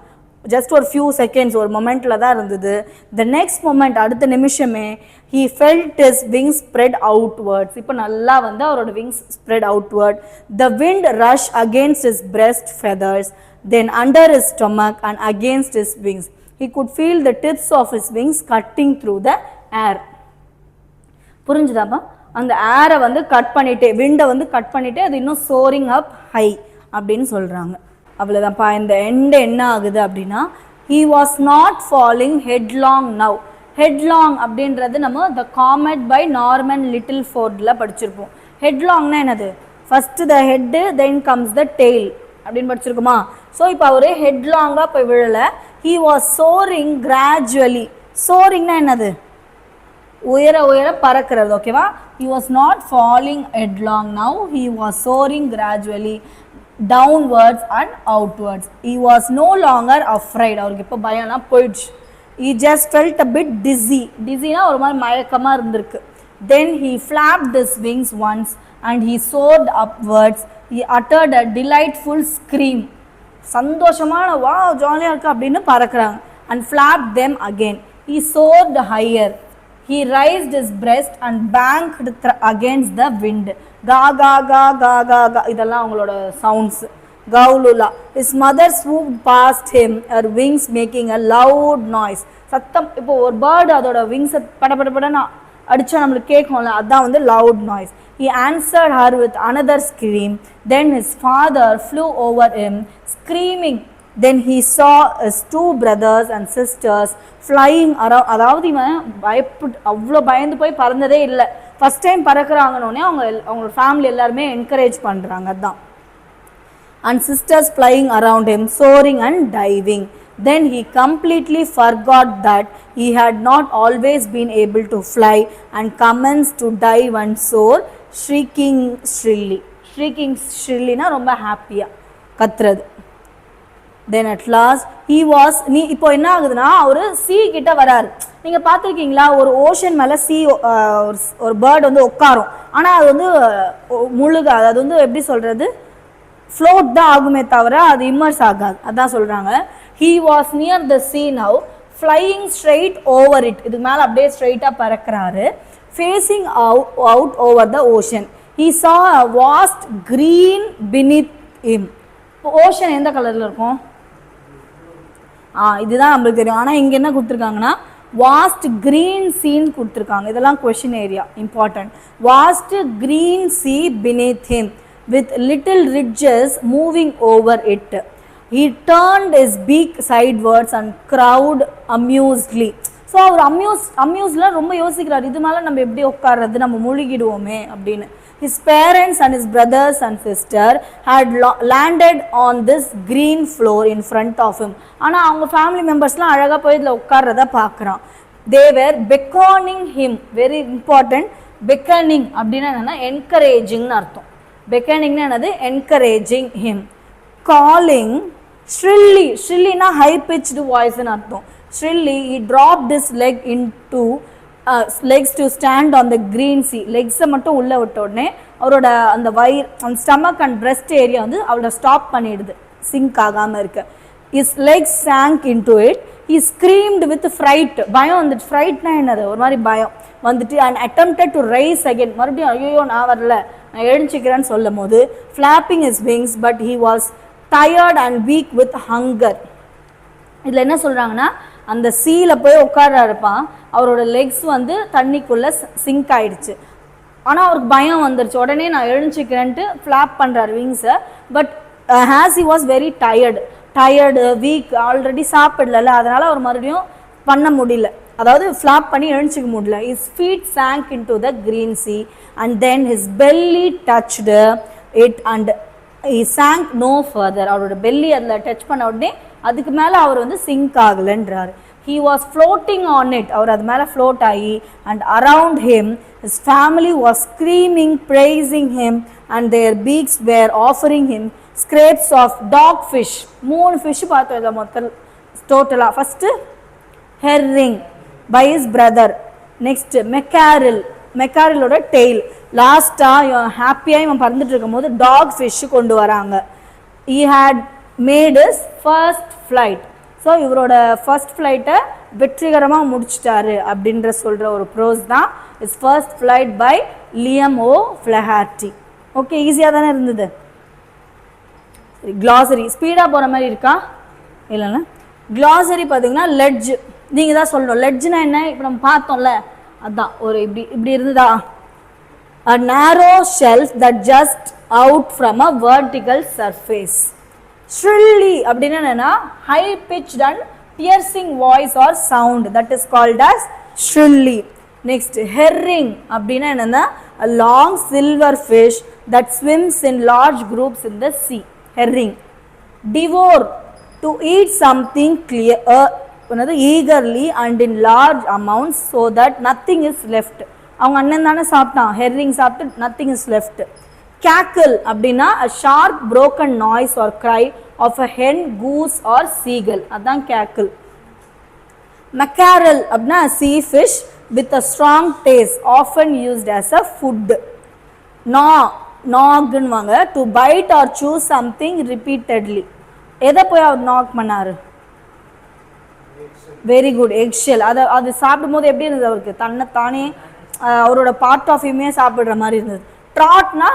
ஜஸ்ட் ஒரு ஃபியூ செகண்ட்ஸ், ஒரு மொமெண்ட்டில் தான் இருந்தது. த நெக்ஸ்ட் மொமெண்ட், அடுத்த நிமிஷமே he felt his wings spread outwards. இப்போ நல்லா வந்து அவரோட wings spread outward. The wind rushed against his breast feathers, then under his stomach and against his wings. He could feel the tips of his wings cutting through the air. புரிஞ்சுதாப்பா? அந்த ஏரை வந்து cut பண்ணிட்டே, விண்டை வந்து cut பண்ணிட்டே அது இன்னும் soaring அப் high அப்படின்னு சொல்கிறாங்க. அவ்வளோதான்ப்பா. இந்த எண்டு என்ன ஆகுது அப்படின்னா, he was not falling headlong now. Headlong அப்படின்றது நம்ம த காமெட் பை நார்மன் லிட்டில் ஃபோர்டில் படிச்சிருப்போம். ஹெட்லாங்னா என்னது? First the head then comes the tail அப்படின்னு படிச்சிருக்குமா? ஸோ இப்போ அவர் ஹெட்லாங்காக போய் விழலை. he was soaring gradually. சோரிங்னா என்னது? உயர உயர பறக்கிறது. ஓகேவா? he was not falling headlong now, he was soaring gradually downwards and outwards. He was no longer afraid. அவருக்கு இப்போ பயம்லாம் போயிடுச்சு. he just felt a bit dizzy. dizzyனா ஒரு மாதிரி மயக்கமாக இருந்திருக்கு. then he flapped his wings once and he soared upwards. he uttered a delightful scream. சந்தோஷமான வா ஜாலியாக இருக்கு அப்படின்னு பறக்கிறாங்க. and flapped them again. he soared higher. he raised his breast and banked against the wind. ga ga ga ga ga ga இதெல்லாம் அவங்களோட sounds. Gaulula. His mother swooped past him, her wings making a loud noise. சத்தம். இப்போ ஒரு bird அதோட விங்ஸை படப்படப்படன்னு அடித்தா நம்மளுக்கு கேட்கும்ல, அதுதான் வந்து loud noise. He answered her with another scream. Then his father flew over him, screaming. Then he saw his two brothers and sisters flying around. அதாவது இவன் அவ்வளோ பயந்து போய் பறந்ததே இல்லை. ஃபஸ்ட் டைம் பறக்கிறாங்கன்னொடனே அவங்க ஃபேமிலி எல்லாருமே என்கரேஜ் பண்ணுறாங்க. அதுதான். and sisters flying around him, soaring and diving. Then he completely forgot that he had not always been able to fly and commenced to dive and soar, shrieking shrilly. Shrieking shrilly na romba happy கத்துறது. Then at last he was, இப்போ என்ன ஆகுதுன்னா அவர் சீ கிட்ட வராரு. நீங்கள் பார்த்துருக்கீங்களா? ஒரு ocean மேலே ஒரு பேர்டு வந்து உட்காரும், ஆனால் அது வந்து முழுகாது. அது வந்து எப்படி சொல்கிறது, ஃப்ளோட் தான் ஆகுமே தவிர அது இம்மர்ஸ் ஆகாது. அதான் சொல்கிறாங்க. he was near the sea now, flying straight over it. இதுக்கு மேலே அப்படியே ஸ்ட்ரெயிட்டாக பறக்கிறாரு. facing out over the ocean. he saw a vast green beneath him. Ocean எந்த கலரில் இருக்கும்? இதுதான் நம்மளுக்கு தெரியும். ஆனால் இங்கே என்ன கொடுத்துருக்காங்கன்னா வாஸ்ட் கிரீன் சீன் கொடுத்துருக்காங்க. இதெல்லாம் question area important. Vast green sea beneath him with little ridges moving over it. He turned his beak sidewards and crowed amusedly. So அவர் அம்யூஸ்ல ரொம்ப யோசிக்கிறார், இது மேலே நம்ம எப்படி உட்கார்றது, நம்ம முழுகிடுவோமே அப்படின்னு. His parents and his brothers and sister had landed on this green floor in front of him. ஆனால் அவங்க ஃபேமிலி மெம்பர்ஸ்லாம் அழகாக போய் இதில் உட்கார்றத பார்க்குறான். They were beckoning him. Very important. beckoning அப்படின்னா என்னென்னா என்கரேஜிங்னு அர்த்தம். beckoning என்னது? encouraging him. calling shrilly. shrillyனா high pitched voice னு அர்த்தம். shrilly he dropped his leg into legs to stand on the green sea. லெக்ஸை மட்டும் உள்ளே விட்ட உடனே அவரோட அந்த வயிறு, அந்த ஸ்டமக் அண்ட் பிரெஸ்ட் ஏரியா வந்து அவரோட ஸ்டாப் பண்ணிடுது, சிங்க் ஆகாமல் இருக்கு. his legs sank into it. he screamed with fright. பயம் வந்துட்டு. ஃப்ரைட்னா என்னது? ஒரு மாதிரி பயம் வந்துட்டு. and attempted to rise again. மறுபடியும் ஐயோ நான் வரல, நான் எழுஞ்சிக்கிறேன்னு சொல்லும் போது flapping his wings, but he was tired and weak with hunger. இதில் என்ன சொல்கிறாங்கன்னா, அந்த சீல போய் உட்கார்றாருப்பான், அவரோட லெக்ஸ் வந்து தண்ணிக்குள்ளே சிங்க் ஆகிடுச்சு. ஆனால் அவருக்கு பயம் வந்துருச்சு. உடனே நான் எழுஞ்சிக்கிறேன்ட்டு ஃப்ளாப் பண்ணுறாரு விங்ஸை. But has he was very tired weak, already சாப்பிடல, அதனால் அவர் மறுபடியும் பண்ண முடியல, அதாவது ஃப்ளாப் பண்ணி எழுஞ்சிக்க முடியல. His feet sank into the green sea and then his belly touched it and he sank no further. அவரோட பெல்லி அதில் டச் பண்ண உடனே அதுக்கு மேலே அவர் வந்து சிங்க் ஆகலைன்றார். he was floating on it. அவர் அது மேலே ஃப்ளோட் ஆகி and around him his family was screaming, praising him and their beaks were offering him scrapes of dog fish. 3 fish பார்த்தோம் இதில் மொத்தம் டோட்டலாக. First herring, by his brother. Next மெக்காரிலோட tail. லாஸ்ட்டாக இவன் ஹாப்பியாக இவன் பறந்துட்டு இருக்கும்போது டாக் ஃபிஷ்ஷு கொண்டு வராங்க. he had made his first flight. So இவரோட ஃபர்ஸ்ட் ஃப்ளைட்டை வெற்றிகரமாக முடிச்சிட்டாரு அப்படின்ற சொல்கிற ஒரு ப்ரோஸ் தான் his first flight by Liam O'Flaherty. Okay, ஈஸியாக தானே இருந்தது. க்ளாசரி ஸ்பீடாக போகிற மாதிரி இருக்கா இல்லைன்னா? க்ளாசரி பார்த்தீங்கன்னா லெட்ஜ், நீங்கள் தான் சொல்லணும். லெட்ஜ்னா என்ன? இப்போ நம்ம பார்த்தோம்ல, அதுதான் ஒரு இப்படி இருந்ததா, a narrow shelf that just out from a vertical surface. Shrilly அப்படின்னா என்னன்னா high pitched and piercing voice or sound, that is called as shrilly. Next, herring அப்படின்னா என்னன்னா a long silver fish that swims in large groups in the sea. Herring. Devour, to eat something clear eagerly and in large amounts so that nothing is left. அவங்க அண்ணன் தானே சாப்பிட்டான், herring சாப்பிட்டு nothing is left. cackle அப்படின்னா a sharp broken noise or cry of a hen, goose or seagull, அதான் cackle. mackerel அப்படின்னா a sea fish with a strong taste often used as a food. நாக்னுவாங்க to bite or chew something repeatedly. எதை போய் அவர் knock பண்ணாரு? Very good, excel. அது சாப்பிடும்போது எப்படி இருந்தது அவருக்கு? தன்னைத்தானே அவரோட பார்ட் ஆஃப் ஹிமே சாப்பிட்ற மாதிரி இருந்தது. ட்ராட்னா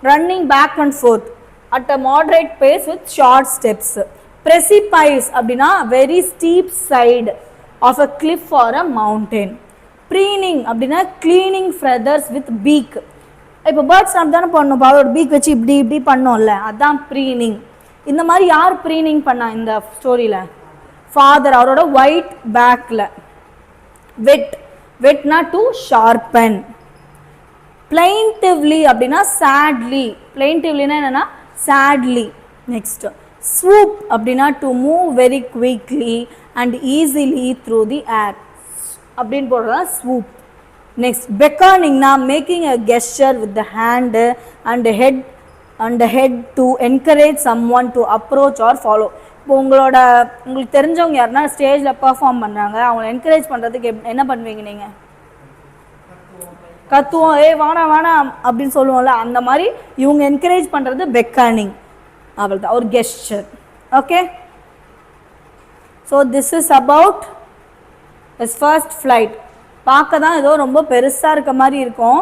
running back and forth at a moderate pace with short steps. Precipice அப்படின்னா very steep side of a cliff or a mountain. Preening அப்படின்னா கிளீனிங் ஃபெதர்ஸ் வித் பீக். இப்போ பேர்ட்ஸ் நம்ம தானே பண்ணோம், அதோட பீக் வச்சு இப்படி பண்ணோம்ல, அதுதான் ப்ரீனிங். இந்த மாதிரி யார் ப்ரீனிங் பண்ணா இந்த ஸ்டோரியில்? ஃபாதர், அவரோட ஒயிட் பேக்கில். வெட்னா டு ஷார்பன். பிளைன்டிவ்லி அப்படின்னா சேட்லி. பிளைன்டிவ்லினா என்னன்னா சேட்லி. நெக்ஸ்ட், ஸ்வூப் அப்படின்னா to move very quickly and easily through the air அப்படின்னு போடுறதா ஸ்வூப். நெக்ஸ்ட், பெக்கானிங்னா making a gesture with the hand and head to encourage someone to approach or follow. இப்போ உங்களுக்கு தெரிஞ்சவங்க யாருன்னா ஸ்டேஜில் பர்ஃபார்ம் பண்ணுறாங்க, அவங்கள என்கரேஜ் பண்ணுறதுக்கு என்ன பண்ணுவீங்க நீங்கள்? கத்துவோம், வேணாம் அப்படின்னு சொல்லுவோம்ல, அந்த மாதிரி இவங்க என்கரேஜ் பண்ணுறது பெக்கானிங். அவள் தான் ஒரு gesture. Okay, so this is about is first flight. பார்க்க தான் ஏதோ ரொம்ப பெருசாக இருக்க மாதிரி இருக்கும்,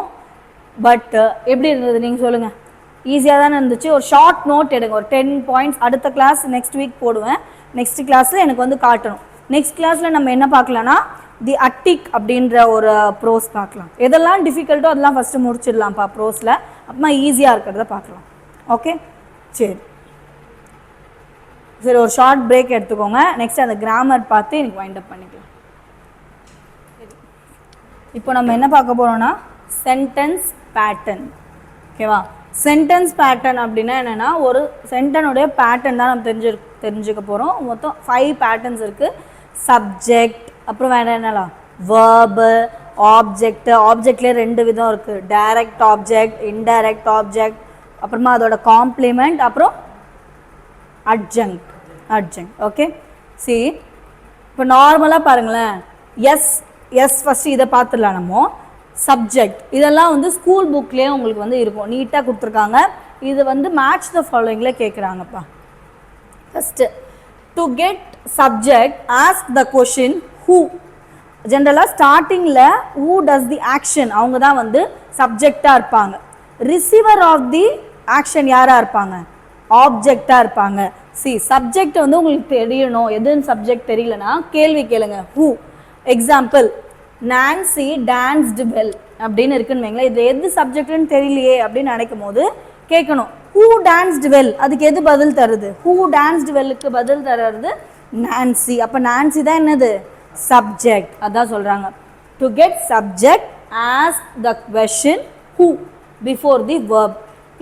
பட் எப்படி இருந்தது நீங்கள் சொல்லுங்கள்? ஈஸியாக தானே இருந்துச்சு. ஒரு ஷார்ட் நோட் எடுங்க, ஒரு 10 பாயிண்ட்ஸ். அடுத்த கிளாஸ் நெக்ஸ்ட் வீக் போடுவேன். நெக்ஸ்ட் கிளாஸில் எனக்கு வந்து காட்டணும். நெக்ஸ்ட் கிளாஸில் நம்ம என்ன பார்க்கலாம்னா தி அட்டிக் அப்படின்ற ஒரு ப்ரோஸ் பார்க்கலாம். எதெல்லாம் டிஃபிகல்ட்டோ அதெல்லாம் ஃபஸ்ட்டு முடிச்சிடலாம்ப்பா ப்ரோஸில், அப்புறமா ஈஸியாக இருக்கிறத பார்க்கலாம். ஓகே, சரி ஒரு ஷார்ட் பிரேக் எடுத்துக்கோங்க. நெக்ஸ்ட் அந்த கிராமர் பார்த்து எனக்கு வைண்ட் அப் பண்ணிக்கலாம். இப்போ நம்ம என்ன பார்க்க போகிறோம்னா சென்டென்ஸ் பேட்டர்ன். ஓகேவா? சென்டென்ஸ் பேட்டர்ன் அப்படின்னா என்னென்னா ஒரு சென்டனுடைய பேட்டர்ன் தான் நம்ம தெரிஞ்சுக்க போகிறோம். மொத்தம் 5 பேட்டர்ன்ஸ் இருக்குது. சப்ஜெக்ட், அப்புறம் வேறு என்னலாம் வேர்பு, ஆப்ஜெக்ட். ஆப்ஜெக்ட்லேயே 2 விதம் இருக்குது, டைரக்ட் ஆப்ஜெக்ட், இன்டைரக்ட் ஆப்ஜெக்ட், அப்புறமா அதோட காம்ப்ளிமெண்ட், அப்புறம் அட்ஜங்க்ட். ஓகே, சி இப்போ நார்மலாக பாருங்களேன், எஸ் ஃபஸ்ட்டு இதை பார்த்துடலாம். நம்ம சப்ஜெக்ட் இதெல்லாம் வந்து ஸ்கூல் புக்லேயே உங்களுக்கு வந்து இருக்கும், நீட்டாக கொடுத்துருக்காங்க. இது வந்து மேட்ச் த ஃபாலோயிங்கில் கேட்குறாங்கப்பா. First, to get subject ask the question who. ஜென்ரலாக ஸ்டார்டிங்கில் ஹூ டஸ் தி ஆக்ஷன், அவங்க தான் வந்து சப்ஜெக்டாக இருப்பாங்க. ரிசீவர் ஆஃப் தி ஆக்ஷன் யாராக இருப்பாங்க? ஆப்ஜெக்டாக இருப்பாங்க. சப்ஜெக்ட் வந்து உங்களுக்கு தெரியணும். எதுன்னு சப்ஜெக்ட் தெரியலனா கேள்வி கேளுங்க, who. Example, Nancy danced well அப்படின்னு இருக்குன்னு வைங்களேன். இது எது சப்ஜெக்ட்னு தெரியலையே அப்படின்னு நினைக்கும் போது கேட்கணும், ஹூ டான்ஸ்டு வெல். அதுக்கு எது பதில் தருது? ஹூ டான்ஸ்டு வெல்லுக்கு பதில் தர்றது நான்சி. அப்போ நான்சி தான் என்னது? சப்ஜெக்ட். அதான் சொல்கிறாங்க, to get subject ask the question who before the verb.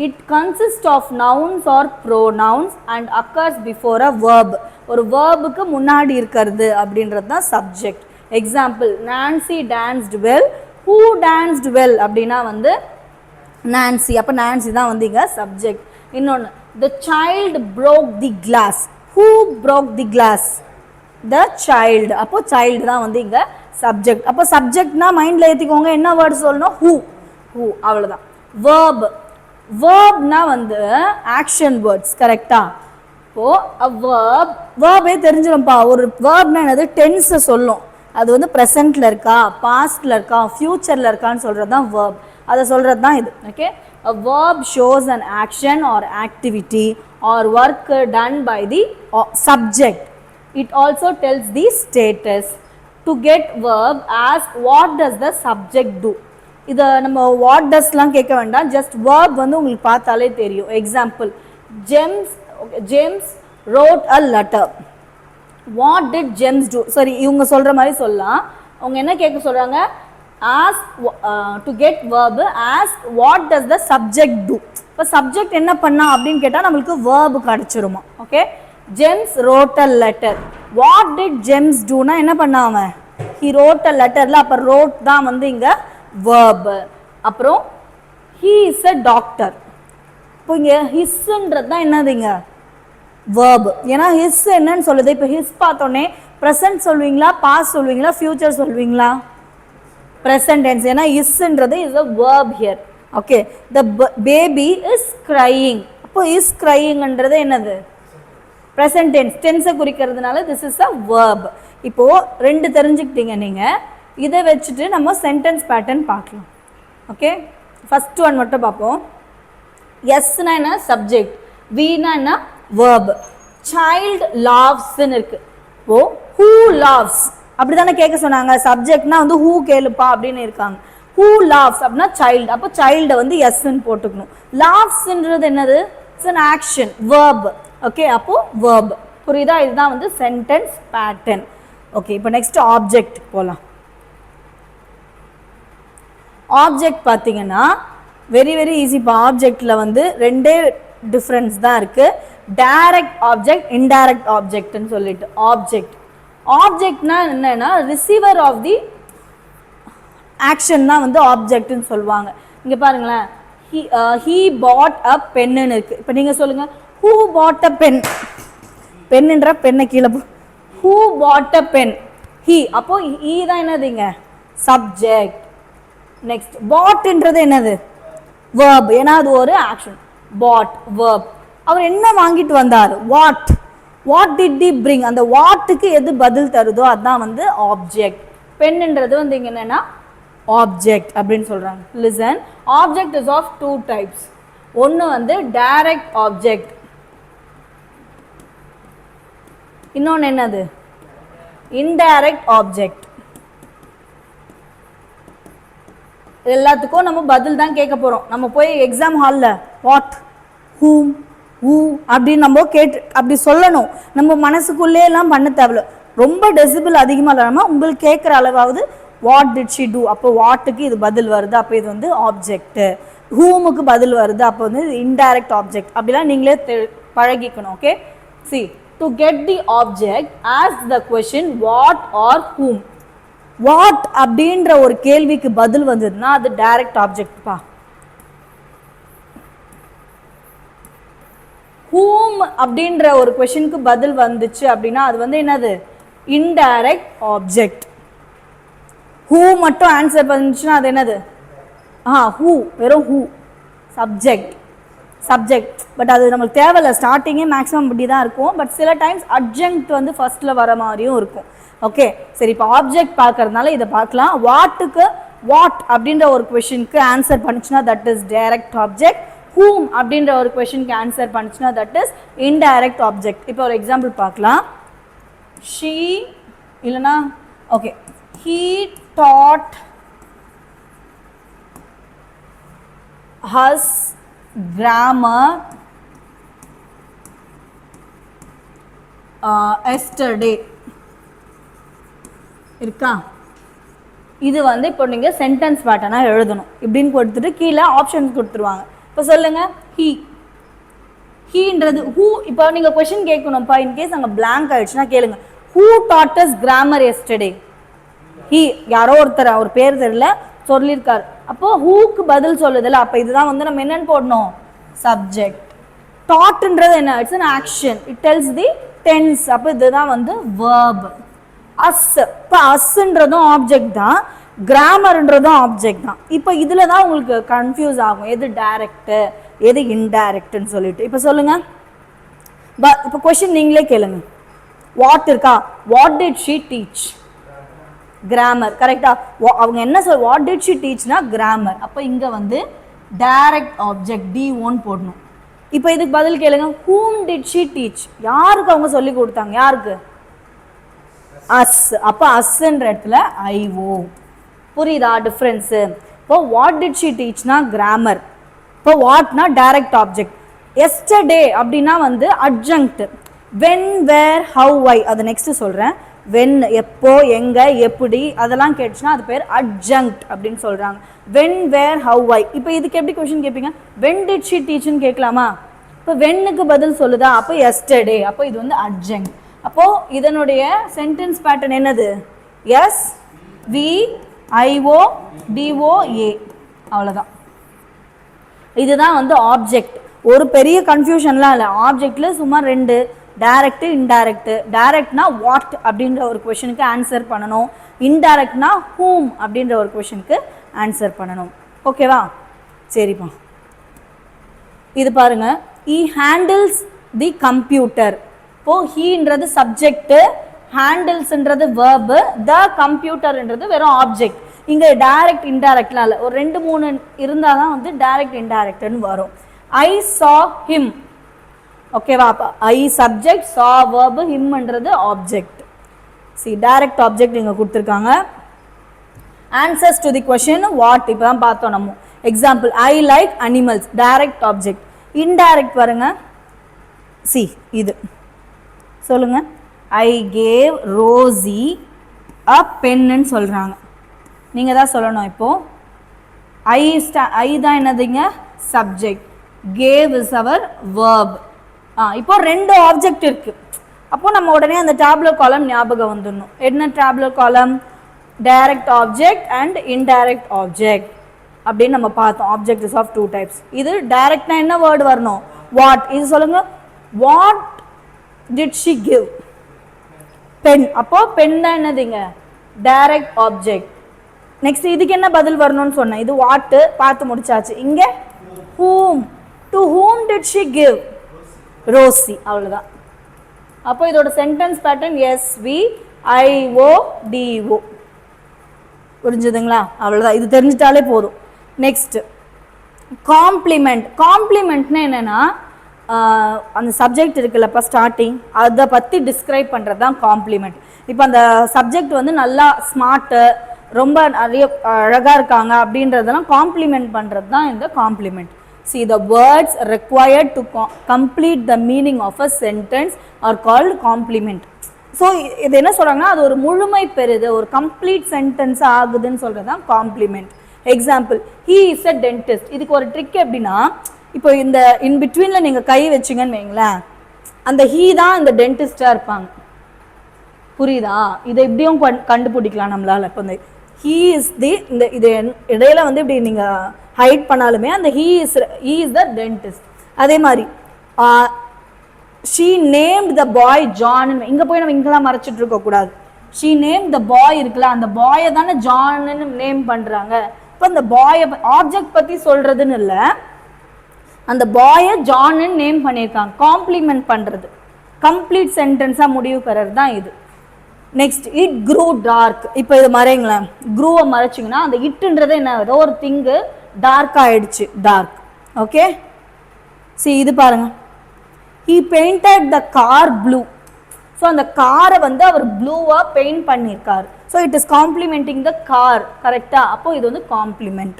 It consists of nouns or pronouns and occurs before a verb. ஒரு வேர்புக்கு முன்னாடி இருக்கிறது அப்படின்றது தான் subject. Example, Nancy danced well, who danced well அப்படின்னா வந்து நான்சி. அப்போ நான்சி தான் வந்து இங்கே சப்ஜெக்ட். இன்னொன்று, the child broke the glass. Who broke the glass? the child. அப்போ child தான் வந்து இங்க subject. அப்போ subjectனா மைண்ட்ல ஏத்திக்கோங்க, என்ன வேர்ட் சொல்லணும்? who அவ்வளவுதான். verbனா வந்து action words, கரெக்டா? இப்போ a verbே தெரிஞ்சிரும்பா. ஒரு verbனா என்னது? tense சொல்லும். அது வந்து presentல இருக்கா, pastல இருக்கா, futureல இருக்கான்னு சொல்றது தான் verb. அதை சொல்றது தான் இது. Okay, a verb shows an action or activity or work done by the subject. It also tells the status. To get verb, ask what does the subject do. இதை நம்ம வாட் டஸ்லாம் கேட்க வேண்டாம், ஜஸ்ட் வேர்ப் வந்து உங்களுக்கு பார்த்தாலே தெரியும். Example, James wrote a letter. What did James do? சரி, இவங்க சொல்கிற மாதிரி சொல்லலாம். அவங்க என்ன கேட்க சொல்கிறாங்க? Ask to get verb, ask what does the subject do. இப்போ சப்ஜெக்ட் என்ன பண்ணா அப்படின்னு கேட்டால் நம்மளுக்கு வேர்பு கிடச்சிருமா. Okay, James wrote a letter. What did James டூனா என்ன பண்ணாம? ஹி ரோட் அ லெட்டரில் அப்போ ரோட் தான் வந்து இங்கே verb. அப்புறம் he is a doctor. இப்போ இங்கே hisன்றது தான் என்னதுங்க? verb. ஏன்னா his என்னன்னு சொல்லுது. இப்போ his பார்த்தோன்னே present சொல்வீங்களா, past சொல்வீங்களா, future சொல்வீங்களா? present tense. ஏன்னா hisன்றது is a verb here. okay, the baby is crying. அப்போ is cryingன்றது என்னது? present tense. tense குறிக்கிறதுனால this is a verb. இப்போ ரெண்டு தெரிஞ்சுக்கிட்டீங்க நீங்கள். இதை வச்சுட்டு நம்ம சென்டென்ஸ் பேட்டர்ன் பார்க்கலாம். ஓகே, ஃபர்ஸ்ட் ஒன் மட்டும் பார்ப்போம். எஸ்னா என்ன? சப்ஜெக்ட். வீனா என்ன? வேர்ப். சைல்டு லாவ்ஸ்ன்னு இருக்கு. ஓ, ஹூ லாவ்ஸ் அப்படி தானே கேட்க சொன்னாங்க. சப்ஜெக்ட்னா வந்து ஹூ கேளுப்பா அப்படின்னு இருக்காங்க. ஹூ லாவ்ஸ் அப்படின்னா சைல்டு. அப்போ சைல்டை வந்து எஸ்ன்னு போட்டுக்கணும். லாவ்ஸ்ன்றது என்னது? It's an action, verb. Okay, அப்போ வேர்ப். புரியுதா? இதுதான் வந்து சென்டென்ஸ் பேட்டர்ன். ஓகே, இப்போ நெக்ஸ்ட் ஆப்ஜெக்ட் போகலாம். ஆப்ஜெக்ட் பார்த்தீங்கன்னா வெரி ஈஸி. இப்போ ஆப்ஜெக்டில் வந்து ரெண்டே டிஃப்ரென்ஸ் தான் இருக்குது. டைரக்ட் ஆப்ஜெக்ட், இன்டைரக்ட் ஆப்ஜெக்ட்னு சொல்லிட்டு. ஆப்ஜெக்ட்னா என்னன்னா ரிசீவர் ஆஃப் தி ஆக்ஷன் தான் வந்து ஆப்ஜெக்ட்னு சொல்லுவாங்க. இங்கே பாருங்களேன், ஹீ பாட் அ பென்னு இருக்குது. இப்போ நீங்கள் சொல்லுங்கள், ஹூ பாட் அ பென்? பென்னுன்ற பெண்ணை கீழே who put a pen? He. அப்போ ஹீ தான் என்னதுங்க? சப்ஜெக்ட். நெக்ஸ்ட், பாட்ன்றது என்னது? வேர்ப். ஏன்னா அது ஒரு ஆக்ஷன். பாட், வேர்ப். அவர் என்ன வாங்கிட்டு வந்தார்? What did he bring? அந்த வாட்டுக்கு எது பதில் தருதோ அதுதான் வந்து ஆப்ஜெக்ட். பென்ன்றது வந்து இங்க என்னன்னா ஆப்ஜெக்ட் அப்படின்னு சொல்றாங்க. Listen, object is of two types. ஒன்று வந்து டைரக்ட் ஆப்ஜெக்ட், இன்னொன்று என்னது? Indirect object. எல்லாத்துக்கும் நம்ம பதில் தான் கேட்க போகிறோம். நம்ம போய் எக்ஸாம் ஹாலில் வாட், ஹூம், ஹூ அப்படின்னு நம்ம அப்படி சொல்லணும். நம்ம மனசுக்குள்ளே எல்லாம் பண்ண தேவையில்ல. ரொம்ப டெசிபிள் அதிகமாக இல்லாமல் உங்களுக்கு கேட்குற அளவாவது வாட் டிட் ஷி டூ, அப்போ வாட்டுக்கு இது பதில் வருது, அப்போ இது வந்து ஆப்ஜெக்ட்டு. ஹூமுக்கு பதில் வருது, அப்போ வந்து இன்டைரக்ட் ஆப்ஜெக்ட். அப்படிலாம் நீங்களே பழகிக்கணும். Okay, C, to get the object ask the question what or whom. What அப்படின்ற ஒரு கேள்விக்கு பதில் வந்ததுன்னா அது டைரக்ட் ஆப்ஜெக்ட்பா. ஹூம் அப்படின்ற ஒரு கொஸ்டினுக்கு பதில் வந்துச்சு அப்படின்னா அது வந்து என்னது? Indirect object. ஹூ மட்டும் ஆன்சர் பண்ணுச்சுன்னா அது என்னது? ஹூ, வெறும் ஹூ, சப்ஜெக்ட். பட் அது நம்மளுக்கு தேவையில்ல. ஸ்டார்டிங்கே மேக்ஸிமம் இப்படி தான் இருக்கும். பட் சில டைம்ஸ் அட்ஜங்க்ட் வந்து ஃபர்ஸ்ட்ல வர மாதிரியும் இருக்கும். ஓகே, சரி, இப்போ ஆப்ஜெக்ட் பார்க்கறதுனால இதை பார்க்கலாம். வாட்டுக்கு வாட் அப்படின்ற ஒரு கொஸ்டினுக்கு ஆன்சர் பண்ணுச்சுன்னா தட் இஸ் டைரக்ட் ஆப்ஜெக்ட். ஹூம் அப்படின்ற ஒரு கொஸ்டினுக்கு ஆன்சர் பண்ணுச்சுன்னா தட் இஸ் இன்டைரக்ட் ஆப்ஜெக்ட். இப்போ ஒரு எக்ஸாம்பிள் பார்க்கலாம். ஷீ இல்லைனா okay, he dot has grammar yesterday இருக்கா? இது வந்து இப்போ நீங்கள் சென்டென்ஸ் பேட்டர்னாக எழுதணும். இப்படின்னு கொடுத்துட்டு கீழே ஆப்ஷன்ஸ் கொடுத்துருவாங்க. இப்போ சொல்லுங்கள், ஹீன்றது ஹூ. இப்போ நீங்கள் கொஸ்டின் கேட்கணும்ப்பா, இன்கேஸ் அங்கே பிளாங்க் ஆயிடுச்சுன்னா கேளுங்க, who dot as grammar yesterday? He, யாரோ ஒருத்தர், அவர் பேர் தெரியல, சொல்லியிருக்காரு. அப்போது ஹூக்கு பதில் சொல்லுதில்ல, அப்போ இதுதான் வந்து நம்ம என்னென்னு போடணும்? சப்ஜெக்ட். டாட்ன்றது என்ன? It's an action. It tells the tense. அப்போ இதுதான் வந்து verb. அஸ், இப்போ அஸ்ன்றதும் ஆப்ஜெக்ட் தான், கிராமர்ன்றதும் ஆப்ஜெக்ட் தான். இப்போ இதில் தான் உங்களுக்கு கன்ஃபியூஸ் ஆகும் எது டைரக்ட் எது இன்டைரக்ட்னு சொல்லிட்டு. இப்போ சொல்லுங்க, இப்போ கொஸ்டின் நீங்களே கேளுங்க. வாட் இருக்கா, what did she teach, grammar கரெக்டா. அவங்க என்ன சொல், வாட் டிட் ஷீ டீச்னா கிராமர். அப்போ இங்கே வந்து டைரக்ட் ஆப்ஜெக்ட் D1 போடணும். இப்போ இதுக்கு பதில் கேளுங்க, whom did she teach, யாருக்கு அவங்க சொல்லி கொடுத்தாங்க, யாருக்கு, அஸ். அப்போ அஸ்ன்ற இடத்துல ஐஓ. புரியுதா டிஃப்ரென்ஸு? இப்போ வாட் டிட் ஷீ டீச்னா கிராமர், இப்போ வாட்னா டைரக்ட் ஆப்ஜெக்ட். எஸ்டர்டே அப்படின்னா வந்து அட்ஜங்க்ட். வென், வேர், ஹவ், வை அது நெக்ஸ்ட் சொல்கிறேன். வென் எப்போ, எங்கே, எப்படி அதெல்லாம் கேட்டுச்சுன்னா அது பேர் அட்ஜங்க்ட் அப்படின்னு சொல்கிறாங்க. வென், வேர், ஹவ், வை. இப்போ இதுக்கு எப்படி கொஸ்டின் கேட்பீங்க, வென் டிட் ஷீ டீச்னு கேட்கலாமா? இப்போ வென்னுக்கு பதில் சொல்லுதா, அப்போ எஸ்டர்டே. அப்போ இது வந்து அட்ஜங்க்ட். அப்போ இதனுடைய சென்டென்ஸ் பேட்டர்ன் என்னது, எஸ் வி ஐஓ டிஓ ஏ, அவ்வளோதான். இதுதான் வந்து ஆப்ஜெக்ட். ஒரு பெரிய கன்ஃபியூஷன்லாம் இல்லை. ஆப்ஜெக்ட்ல சும்மா ரெண்டு, டைரக்ட் இன்டைரக்ட். டைரக்ட்னா வாட் அப்படின்ற ஒரு கொஷனுக்கு ஆன்சர் பண்ணணும், இன்டைரக்ட்னா ஹூம் அப்படின்ற ஒரு கொஷனுக்கு ஆன்சர் பண்ணணும். ஓகேவா? சரிப்பா. இது பாருங்க, he handles the computer. இப்போ ஹீன்றது சப்ஜெக்ட், ஹேண்டில்ஸ்ன்றது verb, the computerன்றது வெறும் ஆப்ஜெக்ட். இங்கே டைரக்ட் இன்டைரக்ட்லாம் இல்லை, ஒரு 2-3 இருந்தால் தான் வந்து டைரக்ட் இன்டைரக்ட்னு வரும். I saw him. ஓகேவா? அப்போ ஐ சப்ஜெக்ட், saw verb, himன்றது ஆப்ஜெக்ட். see டைரக்ட் ஆப்ஜெக்ட் இங்கே கொடுத்துருக்காங்க. Answers to the question what இப்போ தான் பார்த்தோம் நம்ம. Example, I like animals, direct object. Indirect பாருங்க, சி இது சொல்லுங்க, I gave Rosie a pen சொல்கிறாங்க. நீங்கள் தான் சொல்லணும். இப்போது ஐ தான் என்னதுங்க, subject, gave is our verb. இப்போ 2 ஆப்ஜெக்ட் இருக்குது. அப்போது நம்ம உடனே அந்த டேப்லர் காலம் ஞாபகம் வந்துடணும். என்ன டேப்லர் காலம், direct object and indirect object அப்படின்னு நம்ம பார்த்தோம். Object is of 2 types. இது டைரக்ட்னா என்ன வேர்டு வரணும், வாட். இது சொல்லுங்க, what did she give, pen. அப்போ பென் தான் என்னதுங்க, டைரக்ட் ஆப்ஜெக்ட். நெக்ஸ்ட் இதுக்கு என்ன பதில் வரணும்னு சொன்னேன், இது வாட் பார்த்து முடிச்சாச்சு. இங்கே whom, to whom did she give, Rosie. அவ்வளோதான். அப்போ இதோட sentence pattern S V I O DO. புரிஞ்சுதுங்களா? அவ்வளோதான். இது தெரிஞ்சிட்டாலே போதும். Next complement. காம்ப்ளிமெண்ட்னா என்னென்னா, அந்த சப்ஜெக்ட் இருக்குல்லப்பா ஸ்டார்டிங், அதை பற்றி டிஸ்கிரைப் பண்ணுறது தான் காம்ப்ளிமெண்ட். இப்போ அந்த சப்ஜெக்ட் வந்து நல்லா ஸ்மார்ட்டு, ரொம்ப நிறைய அழகாக இருக்காங்க அப்படின்றதெல்லாம் காம்ப்ளிமெண்ட் பண்ணுறது தான் இந்த complement. see the words required to complete the meaning of a sentence are called complement. So இது என்ன சொல்கிறாங்கன்னா, அது ஒரு முழுமை பெறுது, ஒரு கம்ப்ளீட் சென்டென்ஸ் ஆகுதுன்னு சொல்கிறது தான் complement. Example, he is a dentist. இதுக்கு ஒரு ட்ரிக் எப்படின்னா, இப்போ இந்த இன் பிட்வீனில் நீங்கள் கை வச்சிங்கன்னு வைங்களேன், அந்த ஹீ தான் இந்த டென்டிஸ்டாக இருப்பாங்க. புரியுதா? இதை எப்படியும் கண்டுபிடிக்கலாம் நம்மளால். இப்போ இந்த ஹீ இஸ் தி, இந்த இது இடையில வந்து இப்படி நீங்கள் ஹைட் பண்ணாலுமே அந்த ஹீ இஸ் த டென்டிஸ்ட். அதே மாதிரி she named the bye John. இங்கே போய் நம்ம இங்கெல்லாம் மறைச்சிட்டு இருக்கக்கூடாது. ஷீ நேம் த பாய் இருக்குல்ல, அந்த பாயை தானே ஜான்னு நேம் பண்ணுறாங்க. இப்போ அந்த பாயை ஆப்ஜெக்ட் பற்றி சொல்கிறதுன்னு இல்லை, அந்த பாயை ஜான்னு நேம் பண்ணியிருக்காங்க. காம்ப்ளிமெண்ட் பண்ணுறது, கம்ப்ளீட் சென்டென்ஸாக முடிவு பெறது தான் இது. Next, it grew dark. இப்போ இது மறைங்களேன், க்ரூவை மறைச்சிங்கன்னா அந்த இட்டுன்றது என்ன, ஏதோ ஒரு திங்கு டார்க் ஆகிடுச்சு, டார்க். ஓகே, சரி இது பாருங்க, he painted the car blue. So அந்த காரை வந்து அவர் ப்ளூவாக பெயிண்ட் பண்ணியிருக்கார். So it is complementing the car. கரெக்டாக? அப்போது இது வந்து complement.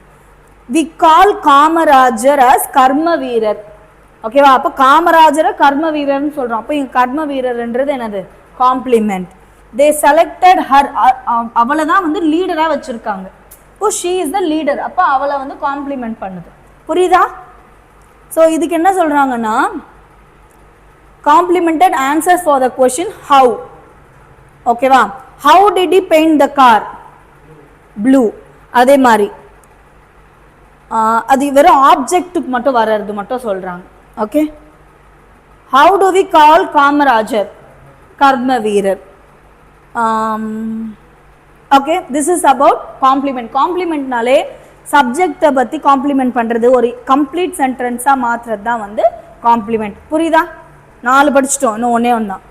We call Kamarajar as karma veerar. ஓகேவா? அப்போ காமராஜரை கர்ம வீரர்னு சொல்கிறோம். அப்போ இங்கே கர்ம வீரர்ன்றது என்னது, காம்ப்ளிமெண்ட். தே செலக்டட் ஹர், அவளை தான் வந்து லீடராக வச்சுருக்காங்க. இப்போ ஷீ இஸ் த லீடர், அப்போ அவளை வந்து காம்ப்ளிமெண்ட் பண்ணுது. புரியுதா? ஸோ இதுக்கு என்ன சொல்கிறாங்கன்னா, complimented answers for the question how. ஓகேவா? how did he paint the car, blue. அதே மாதிரி அது வெறும் ஆப்ஜெக்ட்டுக்கு மட்டும் வர்றது மட்டும் சொல்கிறாங்க. Okay, how do we call Kamarajar, கர்ம வீரர். Okay, this is about complement. காம்ப்ளிமெண்ட்னாலே சப்ஜெக்டை பற்றி காம்ப்ளிமெண்ட் பண்ணுறது, ஒரு கம்ப்ளீட் சென்டென்ஸாக மாற்றுறது தான் வந்து காம்ப்ளிமெண்ட். புரியுதா? 4 படிச்சிட்டோம், இன்னும் ஒன்றே ஒன்று தான்.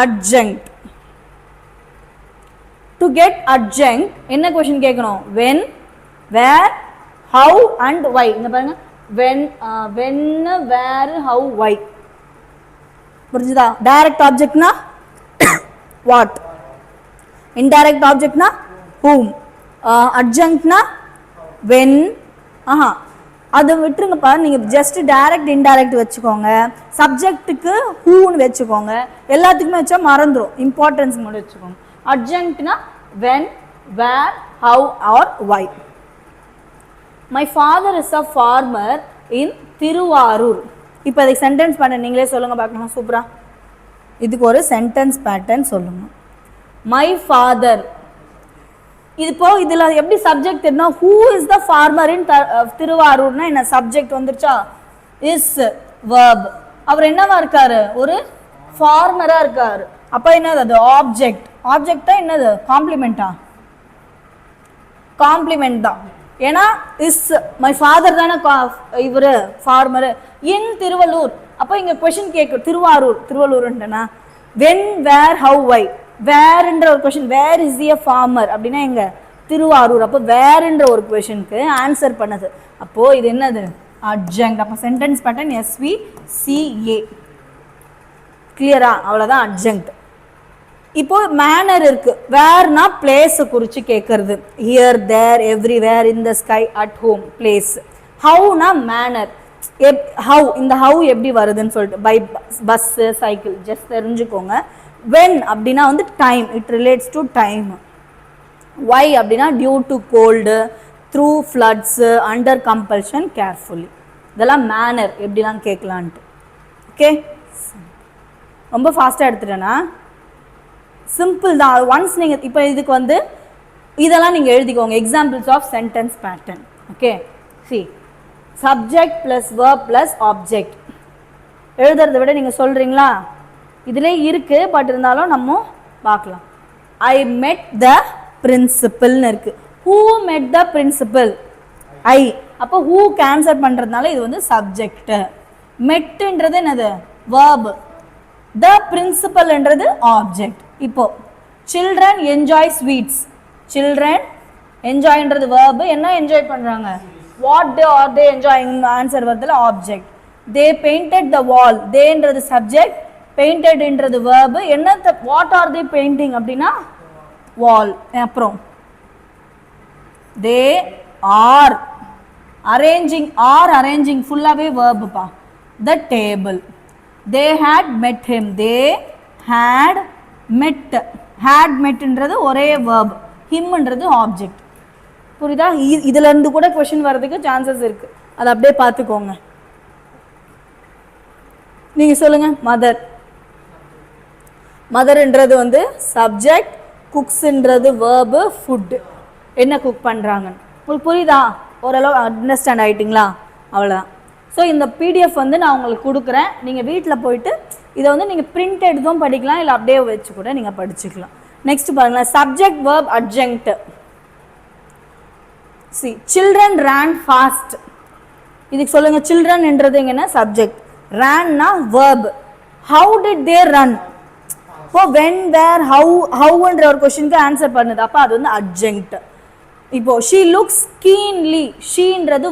அட்ஜங்க்ட். டு கெட் அட்ஜங்க்ட் என்ன கொஷின் கேட்கணும்? When, where, how and why. இங்கே பாருங்க, வென், வேர், ஹவு, வை. புரிஞ்சுதா? டைரக்ட் ஆப்ஜெக்ட்னா வாட், இன்டைரக்ட் ஆப்ஜெக்ட்னா whom, அட்ஜங்க்ட்னா வென். அது விட்டுருங்கப்பா, நீங்கள் ஜஸ்ட் டைரக்ட் இன்டைரக்ட் வச்சுக்கோங்க. சப்ஜெக்ட்டுக்கு ஹூன்னு வச்சுக்கோங்க. எல்லாத்துக்குமே வச்சா மறந்துடும், இம்பார்ட்டன்ஸ் மட்டும் வச்சுக்கோங்க. அட்ஜங்க்ட்னா when, where, how or why. My father is a farmer in Thiruvarur. இப்போ அதுக்கு சென்டென்ஸ் பேட்டர்ன் நீங்களே சொல்லுங்கள் பார்க்கலாம். சூப்பரா இதுக்கு ஒரு சென்டென்ஸ் பேட்டர்ன் சொல்லுங்கள். மை ஃபாதர், இப்போ இதில் எப்படி சப்ஜெக்ட் என்ன? ஹூ இஸ் த ஃபார்மர் இன் திருவாரூர்னா என்ன? சப்ஜெக்ட் வந்துருச்சா? Is verb. அவர் என்னவா இருக்காரு? ஒரு ஃபார்மரா இருக்காரு. அப்போ என்னது அது? ஆப்ஜெக்ட். ஆப்ஜெக்டா என்னது? காம்ப்ளிமெண்டா? காம்ப்ளிமெண்ட் தான். ஏன்னா இஸ் மை ஃபாதர் தானே இவர் ஃபார்மரு. இன் திருவள்ளூர், அப்போ இங்கே கொஷின் கேட்கும் திருவாரூர், திருவள்ளூர்ன்ட்டுனா வென், வேர், ஹவு, வை. வேர்ன்ற ஒரு question, where is a farmer அப்படின்னா எங்க? திருவாரூர். அப்போ வேர்ன்ற ஒரு கொஷனுக்கு ஆன்சர் பண்ணது. அப்போ இது என்னது? அட்ஜங்க்ட். அப்போ சென்டென்ஸ் பேட்டர்ன் SVCA. கிளியரா? அவ்வளோதான் அட்ஜங்க்ட். இப்போ மேனர் இருக்கு. வேர்னா பிளேஸ் குறித்து கேட்கறது. Here, there, everywhere, in the sky, at home, place. ஹவுனா மேனர். ஹவு, இந்த ஹவு எப்படி வருதுன்னு சொல்லிட்டு பை பஸ், சைக்கிள், ஜஸ்ட் தெரிஞ்சுக்கோங்க. வென் அப்படின்னா வந்து time, it relates to time. Why அப்படின்னா due to cold, through floods, under compulsion, carefully. இதெல்லாம் மேனர் எப்படிலாம் கேட்கலான்ட்டு. ஓகே, ரொம்ப ஃபாஸ்ட்டாக எடுத்துட்டேன்னா சிம்பிள் தான். ஒன்ஸ் நீங்கள் இப்போ இதுக்கு வந்து இதெல்லாம் நீங்கள் எழுதிக்கோங்க. Examples of sentence pattern. Okay, see subject plus verb plus object எழுதுறதை விட நீங்கள் சொல்கிறீங்களா? இதிலே இருக்குது, பட் இருந்தாலும் நம்ம பார்க்கலாம். ஐ மெட் த பிரின்சிபல்னு இருக்குது. ஹூ மெட் த பிரின்சிபல்? ஐ. அப்போ ஹூ கேன்சல் பண்ணுறதுனால இது வந்து சப்ஜெக்ட். மெட்டுன்றது என்னது? வேர்ப். த பிரின்சிபல்ன்றது ஆப்ஜெக்ட். இப்போ சில்ட்ரன் என்ஜாய் ஸ்வீட்ஸ். சில்ட்ரன் என்ஜாய்ன்றது வேர்ப். என்ன என்ஜாய் பண்ணுறாங்க? What are they enjoying? Answer வருதுல object. They painted the wall. தேன்றது சப்ஜெக்ட், பெயிண்டட்ன்றது வேர்ப். என்ன? வாட் ஆர் தே பெயிண்டிங் அப்படின்னா வால். அப்புறம் they are arranging. Are arranging ஃபுல்லாகவே வேர்புப்பா. The table. They had met him. They had met. Had மெட்ன்றது ஒரே வேர்ப், ஹிம்ன்றது ஆப்ஜெக்ட். புரியுதா? இதுல இருந்து கூட கொஸ்டின் வர்றதுக்கு சான்சஸ் இருக்கு, அதை அப்படியே பார்த்துக்கோங்க. நீங்க சொல்லுங்க. மதர். மதர்ன்றது வந்து சப்ஜெக்ட், குக்ஸ்ன்றது வேர்பு, ஃபுட். என்ன குக் பண்ணுறாங்க உங்களுக்கு புரியுதா? ஓரளவு அண்டர்ஸ்டாண்ட் ஆகிட்டிங்களா? அவ்வளோதான். ஸோ இந்த பிடிஎஃப் வந்து நான் உங்களுக்கு கொடுக்குறேன். நீங்கள் வீட்டில் போயிட்டு இதை வந்து நீங்கள் பிரிண்ட் எடுத்தும் படிக்கலாம், இல்லை அப்படியே வச்சு கூட நீங்கள் படிச்சுக்கலாம். நெக்ஸ்ட் பாருங்களேன், subject verb adjunct. See children ran fast. இதுக்கு சொல்லுங்க. சில்ட்ரன்ன்றது எங்கன்னா சப்ஜெக்ட், ரேன்னா verb. How did they run? இப்போ வென், வேர், ஹவுன்ற ஒரு கொஸ்டினுக்கு ஆன்சர் பண்ணுது. அப்போ அது வந்து அட்ஜங்க்ட். இப்போ ஷீ லுக்ஸ் கீன்லி. ஷீன்றது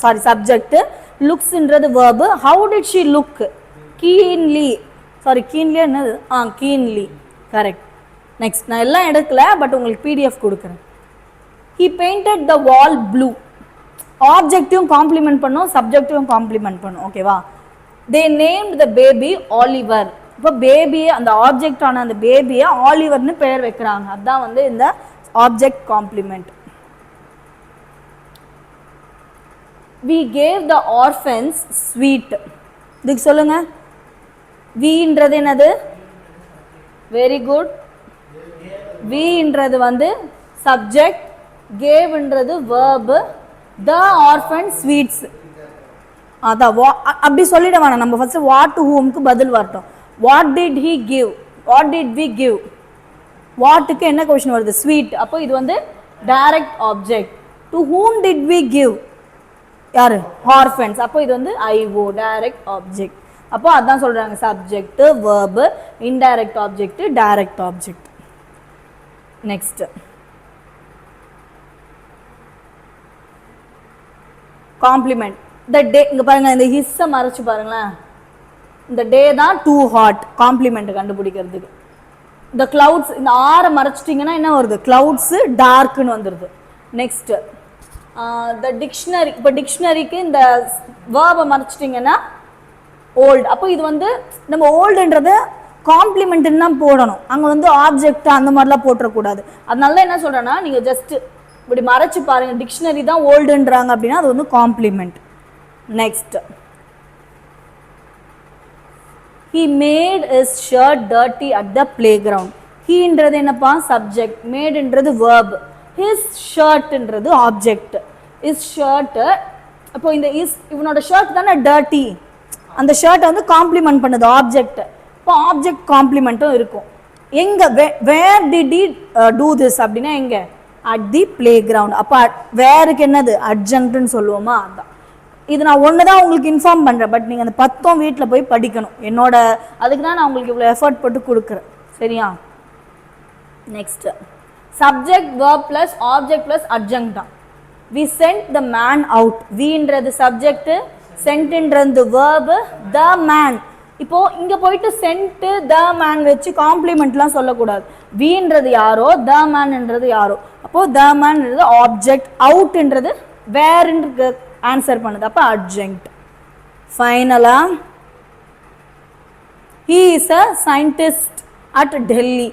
சாரி சப்ஜெக்ட், லுக்ஸ்ன்றது verb. How did she look? Keenly. Sorry keenly என்னது? கீன்லி. கரெக்ட். நெக்ஸ்ட் நான் எல்லாம் எடுக்கல, பட் உங்களுக்கு பிடிஎஃப் கொடுக்குறேன். He painted the wall blue. ஆப்ஜெக்டிவும் காம்ப்ளிமெண்ட் பண்ணும், சப்ஜெக்டிவும் காம்ப்ளிமெண்ட் பண்ணும். ஓகேவா? தே நேம்ட் த பேபி ஆலிவர். இப்போ பேபியை, அந்த ஆப்ஜெக்ட் ஆன அந்த பேபியை ஆலிவர்னு பெயர் வைக்கிறாங்க. அதுதான் வந்து இந்த object complement. we gave the orphans sweet. இதுக்கு சொல்லுங்க. வீன்றது என்னது? Very good. வீன்றது வந்து சப்ஜெக்ட், கேவ்ன்றது verb, the orphan sweets. அதான் அப்படி சொல்லிட வேணாம். நம்ம ஃபர்ஸ்ட் வாட் டு ஹூம்க்கு பதில் வரட்டும். What did he give? What did we give, வாட்டுக்கு என்ன கொஷின் வருது, ஸ்வீட். அப்போ இது வந்து direct object. To whom did we give, யாரு, ஆர்ஃபன்ஸ். அப்போ இது வந்து ஐஓ, டைரக்ட் ஆப்ஜெக்ட். அப்போ அதான் சொல்றாங்க subject, verb, indirect object, direct object. Next complement. The day, இங்க பாருங்க இந்த ஹிஸ்ஸை மறைச்சு பாருங்களேன். இந்த டே தான் டூ ஹாட், காம்ப்ளிமெண்ட் கண்டுபிடிக்கிறதுக்கு. இந்த கிளவுட்ஸ், இந்த ஆரை மறைச்சிட்டிங்கன்னா என்ன வருது, கிளவுட்ஸ் டார்க்னு வந்துடுது. Next the dictionary. இப்போ டிக்ஷனரிக்கு இந்த வேர்பை மறைச்சிட்டிங்கன்னா ஓல்டு. அப்போ இது வந்து நம்ம ஓல்டுன்றத காம்ப்ளிமெண்ட்னு தான் போடணும், அங்கே வந்து ஆப்ஜெக்ட் அந்த மாதிரிலாம் போட்டுறக்கூடாது. அதனால என்ன சொல்கிறேன்னா, நீங்கள் ஜஸ்ட் இப்படி மறைச்சு பாருங்க, டிக்ஷனரி தான் ஓல்டுன்றாங்க அப்படின்னா அது வந்து complement. Next he made his shirt dirty at the playground. Heன்றது என்னப்பா, சப்ஜெக்ட், மேட்ன்றது verb, his shirtன்றது ஆப்ஜெக்ட். his shirt, அப்போ இந்த is இவனோட ஷர்ட் தானே dirty, அந்த ஷர்ட்டை வந்து காம்ப்ளிமெண்ட் பண்ணுது ஆப்ஜெக்ட். இப்போ ஆப்ஜெக்ட் காம்ப்ளிமெண்ட்டும் இருக்கும். எங்க, where did he do this அப்படின்னா எங்க, at the playground. அப்போ வேருக்கு என்னது, அட்ஜங்க்ட்னு சொல்லுவோமா, அதான். இது நான் ஒன்று தான் உங்களுக்கு இன்ஃபார்ம் பண்ணுறேன், பட் நீங்கள் அந்த 10 வீட்டில் போய் படிக்கணும். என்னோட அதுக்கு தான் நான் உங்களுக்கு இவ்வளோ எஃபர்ட் போட்டு கொடுக்குறேன், சரியா. Next subject, verb plus object plus adjunct தான். We sent the man out, வின்றது சப்ஜெக்ட், சென்ட்ன்றது verb, த மேன். இப்போ இங்க போயிட்டு சென்ட் த மேன் வச்சு காம்ப்ளிமெண்ட்லாம் சொல்லக்கூடாது. வின்றது யாரோ, த மேன்ன்றது யாரோ. அப்போ த மேன்ன்றது ஆப்ஜெக்ட், அவுட்ன்றது வேர்ன்றது ஆன்சர் பண்ணுது, அப்போ அட்ஜங்க்ட். ஃபைனலா he is a scientist at Delhi.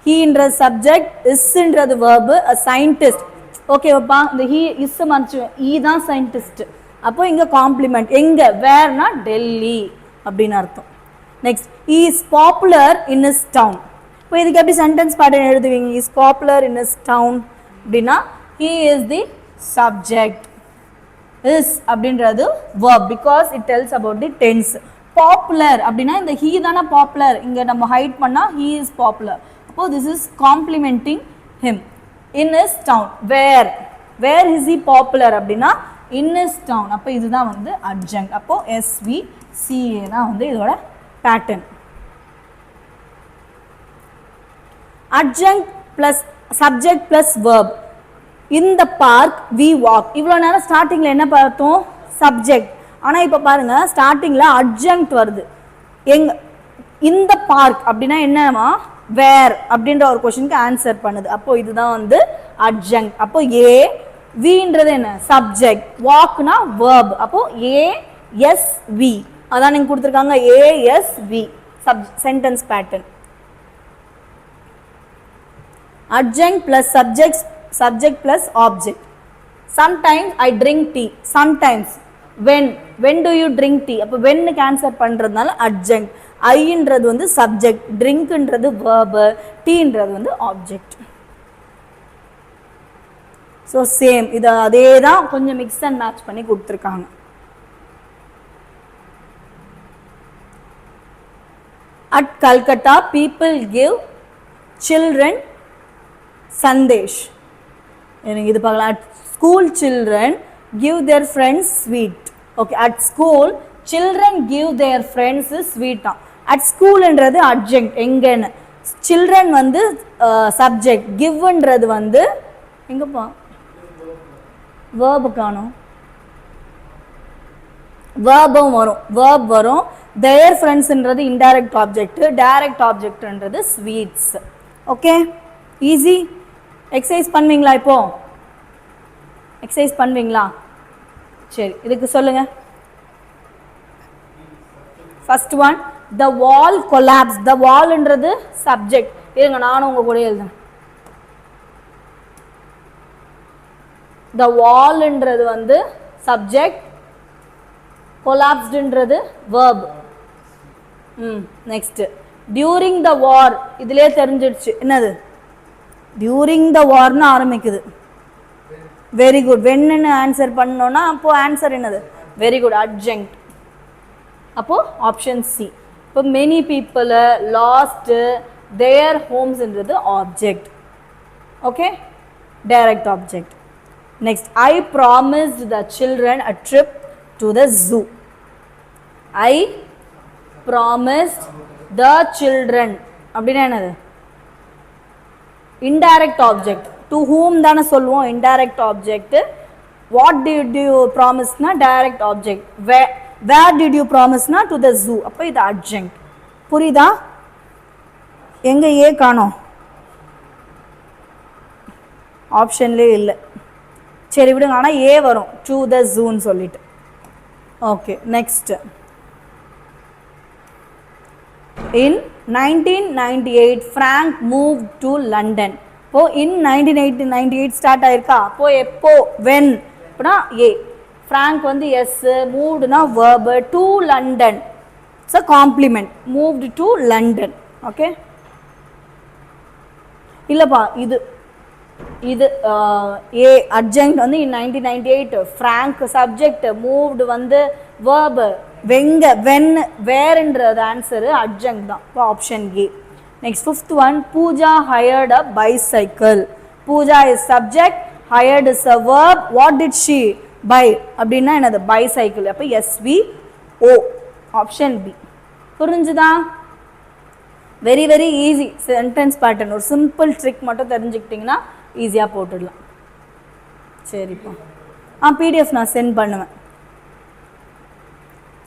Heன்றது சப்ஜெக்ட், isன்றது verb, a scientist. ஓகேவாப்பா, இந்த he is மறைச்சு, he தான் சயின்டிஸ்ட். அப்போ இங்க காம்ப்ளிமெண்ட் எங்க, வேர்னா டெல்லி அப்படின்னு அர்த்தம். நெக்ஸ்ட் he is popular in his town. இப்போ இதுக்கு எப்படி சென்டென்ஸ் பேட்டர்ன் எழுதுவீங்க, he is popular in his town அப்படின்னா he is the subject, is அப்படின்றது verb because it tells about the tense. popular அப்படின்னா இந்த he தான popular, இங்க நம்ம ஹைட் பண்ணா he is popular. அப்போ this is complimenting him. in his town, where is he popular அப்படின்னா in his town. அப்போ இதுதான் வந்து adjunct. அப்போ SVCA தான் வந்து இதோட pattern. adjunct plus subject plus verb. in the park we walk. இவ்வளோ நேரம் ஸ்டார்டிங்கில் என்ன பார்த்தோம், சப்ஜெக்ட். ஆனால் இப்போ பாருங்க ஸ்டார்டிங்கில் அட்ஜங்க்ட் வருது. இந்த பார்க் அப்படின்னா என்னமா, வேர் அப்படின்ற ஒரு கொஸ்டினுக்கு ஆன்சர் பண்ணுது. அப்போ இதுதான் வந்து அட்ஜங்க்ட். அப்போ வின்றது என்ன, சப்ஜெக்ட், வாக்னா verb. அப்போ ASV அதான் நீங்கள் கொடுத்துருக்காங்க, ASV sentence pattern. adjunct plus subject plus object. sometimes I drink tea, sometimes when do you drink tea. அப்போ whenக்கு ஆன்சர் பண்ணுறதுனால adjunct. ஐன்றது வந்து சப்ஜெக்ட், ட்ரிங்க்ன்றது verb, டீன்றது வந்து ஆப்ஜெக்ட். ஸோ சேம் இது அதே தான், கொஞ்சம் மிக்ஸ் அண்ட் மேட்ச் பண்ணி கொடுத்துருக்காங்க. at Calcutta people give children sandesh. எனக்கு இது பார்க்கலாம். at school children give their friends sweet. okay, at school children give their friends sweet. at schoolன்றது adjunct, எங்கன்னு. children வந்து சப்ஜெக்ட், giveன்றது வந்து எங்கப்பா verb காணோம், verbம் வரும், verb வரும். their friendsன்றது indirect object, direct objectன்றது sweets. Okay, easy. எக்ஸசைஸ் பண்ணுவீங்களா, இப்போ எக்ஸசைஸ் பண்ணுவீங்களா, சரி இதுக்கு சொல்லுங்க. First one, the wall collapsed. the wallன்றது சப்ஜெக்ட். இருங்க நானும் உங்க கூட எழுதுறேன். the wallன்றது வந்து சப்ஜெக்ட், collapsedன்றது verb. Next during the war. இதுலயே தெரிஞ்சிடுச்சு என்னது, during the warனு ஆரம்பிக்குது. Very good. வென்னு ஆன்சர் பண்ணோன்னா அப்போ ஆன்சர் என்னது, வெரி குட், adjunct. அப்போ ஆப்ஷன் சி. இப்போ many people, last, their homes என்றது object. Okay, direct object. Next, I promised the children a trip to the zoo. I promised the children அப்படினா என்னது? Indirect object. To whom தான சொல்லுவோம் indirect object. What did you promise na direct object. Where did you promise na to the zoo. அப்ப இது adjunct. புரியுதா? எங்க ஏ காணோம்? ஆப்ஷன்லே இல்லை. சரி விடுங்க, ஆனால் ஏ வரும் to the zoo ன்னு சொல்லிட்டு. Okay, next. In 1998 Frank moved to London. இப்போ in 1998 ஸ்டார்ட் ஆயிருக்கா? அப்போ எப்போ, when அப்படின்னா ஏ. Frank வந்து எஸ், மூவ்டுனா verb, to London it's a complement, moved to London. ஓகே, இல்லைப்பா இது இது ஏ அட்ஜங்க்ட் வந்து in 1998 Frank சப்ஜெக்ட், மூவ்டு வந்து verb, வெங்க வென் வேர்ன்றது ஆன்சரு அட்ஜங்க்ட் தான். இப்போ option A. Next fifth one, Pooja hired a bicycle. Pooja is subject, hired is a verb, what did she buy அப்படின்னா என்னது? பைசைக்கிள். அப்போ எஸ்வி ஓ, ஆப்ஷன் பி. புரிஞ்சுதா? Very very easy sentence pattern. ஒரு simple trick மட்டும் தெரிஞ்சுக்கிட்டிங்கன்னா ஈஸியாக போட்டுடலாம். சரிப்பா, பிடிஎஃப் நான் சென்ட் பண்ணுவேன்.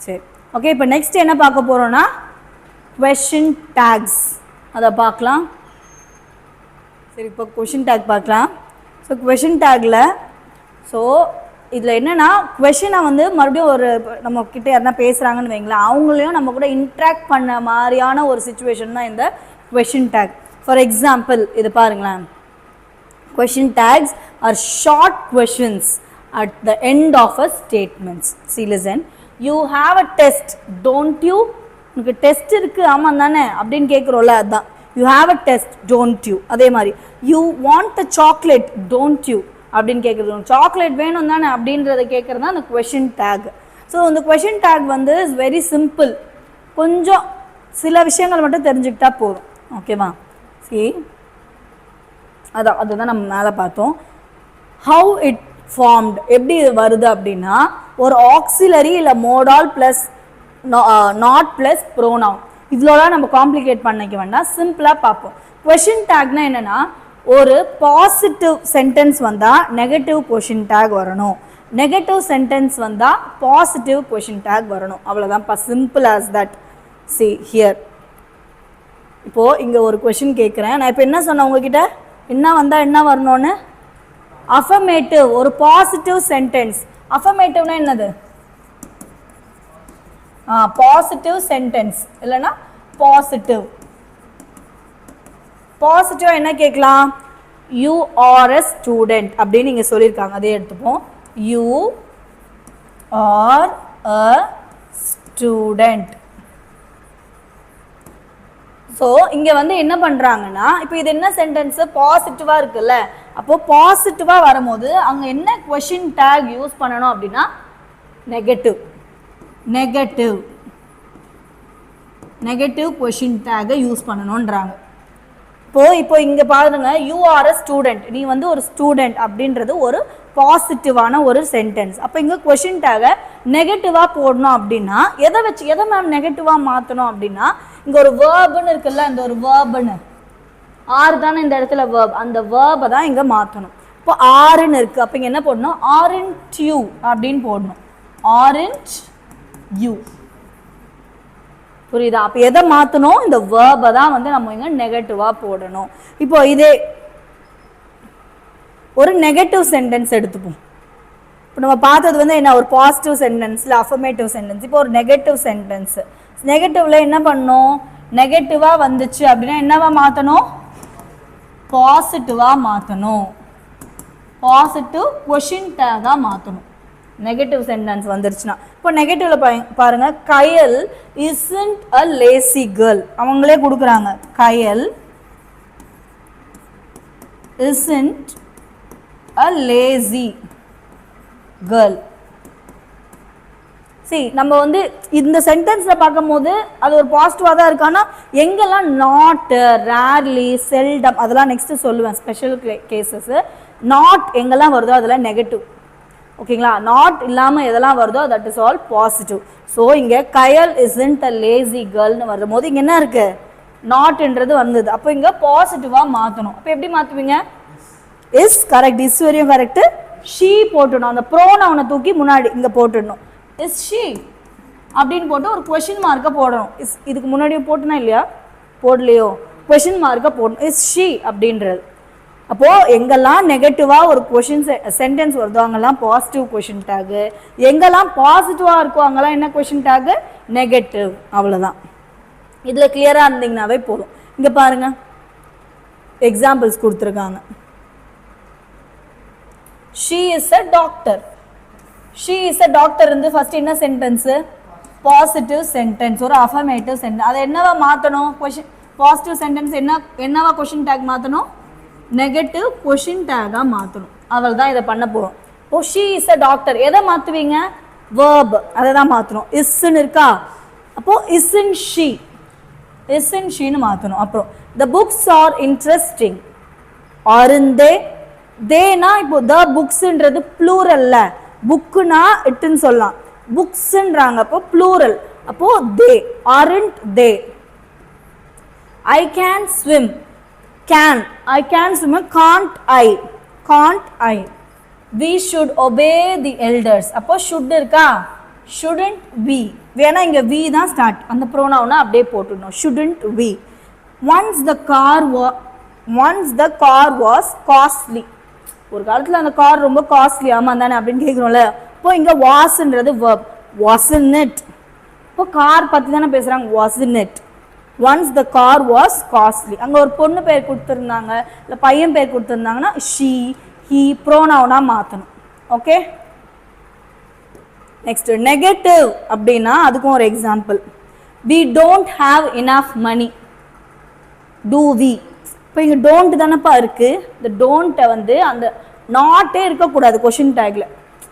சரி, ஓகே. இப்போ நெக்ஸ்ட் என்ன பார்க்க போகிறோன்னா கொஷின் டேக்ஸ், அதை பார்க்கலாம். சரி, இப்போ கொஷின் டேக் பார்க்கலாம். ஸோ கொஷின் டேக்கில் ஸோ இதில் என்னென்னா கொஷினை வந்து மறுபடியும் ஒரு நம்ம கிட்ட யாருன்னா பேசுகிறாங்கன்னு வைங்களேன், அவங்களையும் நம்ம கூட இன்ட்ராக்ட் பண்ண மாதிரியான ஒரு சுச்சுவேஷன் தான் இந்த கொஷின் டேக். ஃபார் எக்ஸாம்பிள் இது பாருங்களேன். Question tags are short questions at the end of a statement. See, listen. You have a test, don't you? உங்களுக்கு டெஸ்ட் இருக்கு, ஆமாம் தானே அப்படின்னு கேட்குறோம்ல, அதுதான். You have a test, don't you? அதே மாதிரி you want the chocolate, don't you? அப்படின்னு கேட்குறது, சாக்லேட் வேணும் தானே அப்படின்றத கேட்குறது தான் அந்த கொஷின் டேக். ஸோ இந்த கொஷின் டேக் வந்து இஸ் வெரி சிம்பிள். கொஞ்சம் சில விஷயங்கள் மட்டும் தெரிஞ்சுக்கிட்டா போதும். ஓகேவா? சரி, அதுதான் நம்ம மேலே பார்த்தோம். ஹவு இட் ஃபார்ம்ட், எப்படி இது வருது அப்படின்னா ஒரு ஆக்சிலரி இல்லை மோடால் ப்ளஸ் நாட் ப்ளஸ் ப்ரோனவுன். இவ்வளோலாம் நம்ம காம்ப்ளிகேட் பண்ணிக்க வேண்டாம், சிம்பிளாக பார்ப்போம். கொஷின் டேக்னா என்னென்னா ஒரு பாசிட்டிவ் சென்டென்ஸ் வந்தால் நெகட்டிவ் கொஷின் டேக் வரணும், நெகட்டிவ் சென்டென்ஸ் வந்தால் பாசிட்டிவ் கொஷின் டேக் வரணும். அவ்வளோதான்ப்பா, simple as that. See here, இப்போது இங்கே ஒரு கொஷின் கேட்குறேன். நான் இப்போ என்ன சொன்னேன் உங்ககிட்ட, என்ன வந்தால் என்ன வரணும்னு? அஃபர்மேட்டிவ், ஒரு பாசிட்டிவ் சென்டென்ஸ். அஃபர்மேட்டிவ்னா என்னது? பாசிட்டிவ் சென்டென்ஸ் இல்லைன்னா பாசிட்டிவ். பாசிட்டிவ் என்ன கேட்கலாம்? யூ ஆர் எ ஸ்டூடெண்ட் அப்படின்னு நீங்கள் சொல்லியிருக்காங்க, அதே எடுத்துப்போம். You are a student. So இங்கே வந்து என்ன பண்ணுறாங்கன்னா, இப்போ இது என்ன சென்டென்ஸு? பாசிட்டிவாக இருக்குல்ல, அப்போது பாசிட்டிவாக வரும்போது அங்கே என்ன கொஷின் டேக் யூஸ் பண்ணணும் அப்படின்னா நெகட்டிவ். நெகட்டிவ் நெகட்டிவ் கொஷின் டேகை யூஸ் பண்ணணுன்றாங்க. இப்போ இங்கே பாருங்க, யூ ஆர் அ ஸ்டூடெண்ட், நீ வந்து ஒரு ஸ்டூடெண்ட் அப்படின்றது ஒரு பாசிட்டிவான ஒரு சென்டென்ஸ். அப்போ இங்கே கொஷின் டேகை நெகட்டிவாக போடணும் அப்படின்னா எதை மேம் நெகட்டிவாக மாற்றணும் அப்படின்னா, இங்கே ஒரு வேர்புன்னு இருக்குல்ல, இந்த ஒரு வேர்புன்னு ஆறு தானே இந்த இடத்துல வேர்ப், அந்த வேர்பை தான் இங்கே மாற்றணும். இப்போ ஆறுன்னு இருக்குது, அப்போ இங்கே என்ன போடணும்? ஆரண்ட் யூ அப்படின்னு போடணும். Aren't you. புரியுதா? அப்போ எதை மாற்றணும்? இந்த வேர்பை தான் வந்து நம்ம இங்கே நெகட்டிவாக போடணும். இப்போ இதே ஒரு நெகட்டிவ் சென்டென்ஸ் எடுத்துப்போம். இப்போ நம்ம பார்த்தது வந்து என்ன, ஒரு பாசிட்டிவ் சென்டென்ஸ் இல்லை அஃபர்மேட்டிவ் சென்டென்ஸ். இப்போ ஒரு நெகட்டிவ் சென்டென்ஸ், நெகட்டிவ்ல என்ன பண்ணணும்? நெகட்டிவாக வந்துச்சு அப்படின்னா என்னவா மாற்றணும்? பாசிட்டிவாக மாற்றணும். பாசிட்டிவ் கொஷின் டேகாக மாற்றணும் நெகட்டிவ் சென்டென்ஸ் வந்துருச்சுன்னா. இப்போ நெகட்டிவ்ல பாருங்க, கயல் isn't a lazy girl. அவங்களே கொடுக்குறாங்க, கயல் isn't a lazy girl. see நம்ம வந்து இந்த சென்டென்ஸ்ல பார்க்கும்போது அது ஒரு பாசிட்டிவா தான் இருக்கு. ஆனா எங்கெல்லாம் நாட், ரேர்லி, செல்டம் அதெல்லாம் நெக்ஸ்ட் சொல்லுவேன். ஸ்பெஷல் கேசஸ் நாட் எங்கெல்லாம் வருதோ அதெல்லாம் நெகட்டிவ். ஓகேங்களா? நாட் இல்லாம எதெல்லாம் வருதோ that is all positive. So இங்க கயல் இஸ்ன்ட் அ லேசி கேர்ள்னு வரும்போது இங்க என்ன இருக்கு? நாட்ன்றது வந்தது. அப்போ இங்க பாசிட்டிவா மாத்தணும். அப்போ எப்படி மாத்துவீங்க? இஸ் கரெக்ட், இஸ் வரையும் கரெக்ட். ஷீ போட்டுடணும். அந்த ப்ரோனவுனை தூக்கி முன்னாடி இங்க போட்டுடணும். இஸ் ஷீ அப்படின்னு போட்டு ஒரு கொஷின் மார்க்கை போடணும். இஸ் இதுக்கு முன்னாடியே போட்டுனா இல்லையா? போடலையோ? கொஷின் மார்க்கை போடணும். இஸ் ஷீ அப்படின்றது. அப்போ எங்கெல்லாம் நெகட்டிவா ஒரு கொஷின் சென்டென்ஸ் வருதோ அங்கெல்லாம் பாசிட்டிவ் கொஷின் டேக், எங்கெல்லாம் பாசிட்டிவா இருக்கோ அங்கெல்லாம் என்ன கொஷின் டேக்? நெகட்டிவ். அவ்வளவுதான். இதுல கிளியரா இருந்தீங்கன்னாவே போதும். இங்க பாருங்க எக்ஸாம்பிள்ஸ் கொடுத்துருக்காங்க. she is a doctor. she is a doctor இருந்து ஃபர்ஸ்ட் என்ன சென்டென்ஸ்? பாசிட்டிவ் சென்டென்ஸ், ஒரு அஃபர்மேட்டிவ் சென்டென்ஸ். அதை என்னவா மாத்தணும்? கொஷின் பாசிட்டிவ் சென்டென்ஸ் என்னவா கொஷின் டேக் மாத்தணும்? நெகட்டிவ் கொஷின் டேகா மாத்தணும். அவள்தான் இதை பண்ண போறோம். ஓ she is a doctor எதை மாத்துவீங்க? verb அதை தான் மாத்தணும். isன்னு இருக்கா? அப்போ isn't she, isn't sheன்னு மாத்தணும். அப்புறம் the books are interesting, aren't they? தேனா இப்போ த புக்ஸ்ன்றது ப்ளூரல்ல, புக்குனா இட்டுன்னு சொல்லலாம், புக்ஸ்ன்றாங்க அப்போ ப்ளூரல். அப்போ தே, aren't they? I can swim, can, I can swim, can't I, can't I? We should obey the elders. அப்போ should இருக்கா? shouldn't we? வேணா இங்க we தான் ஸ்டார்ட், அந்த ப்ரோனவுனை அப்படியே போட்டுடணும். shouldn't we? once the car was costly. ஒரு காலத்துல அந்த கார் ரொம்ப காஸ்ட்லி, ஆமா தானே அப்படின்னு கேட்குறோம்ல. இப்போ இங்க வாஸ்ன்றது verb, wasn't it? இப்போ கார் பத்தி தானே பேசுறாங்க, wasn't it? once the car was costly. அங்க ஒரு பொண்ணு பேர் கொடுத்துருந்தாங்க இல்ல பையன் பேர் கொடுத்துருந்தாங்கன்னா she, he ப்ரோனவுனா மாத்தணும். ஓகே, நெக்ஸ்ட் நெகட்டிவ் அப்படின்னா அதுக்கும் ஒரு example. we don't have enough money, do we? இப்போ இங்கே டோன்ட் தானப்பா இருக்குது. இந்த டோன்ட்டை வந்து அந்த நாட்டே இருக்கக்கூடாது கொஷின் டேக்ல.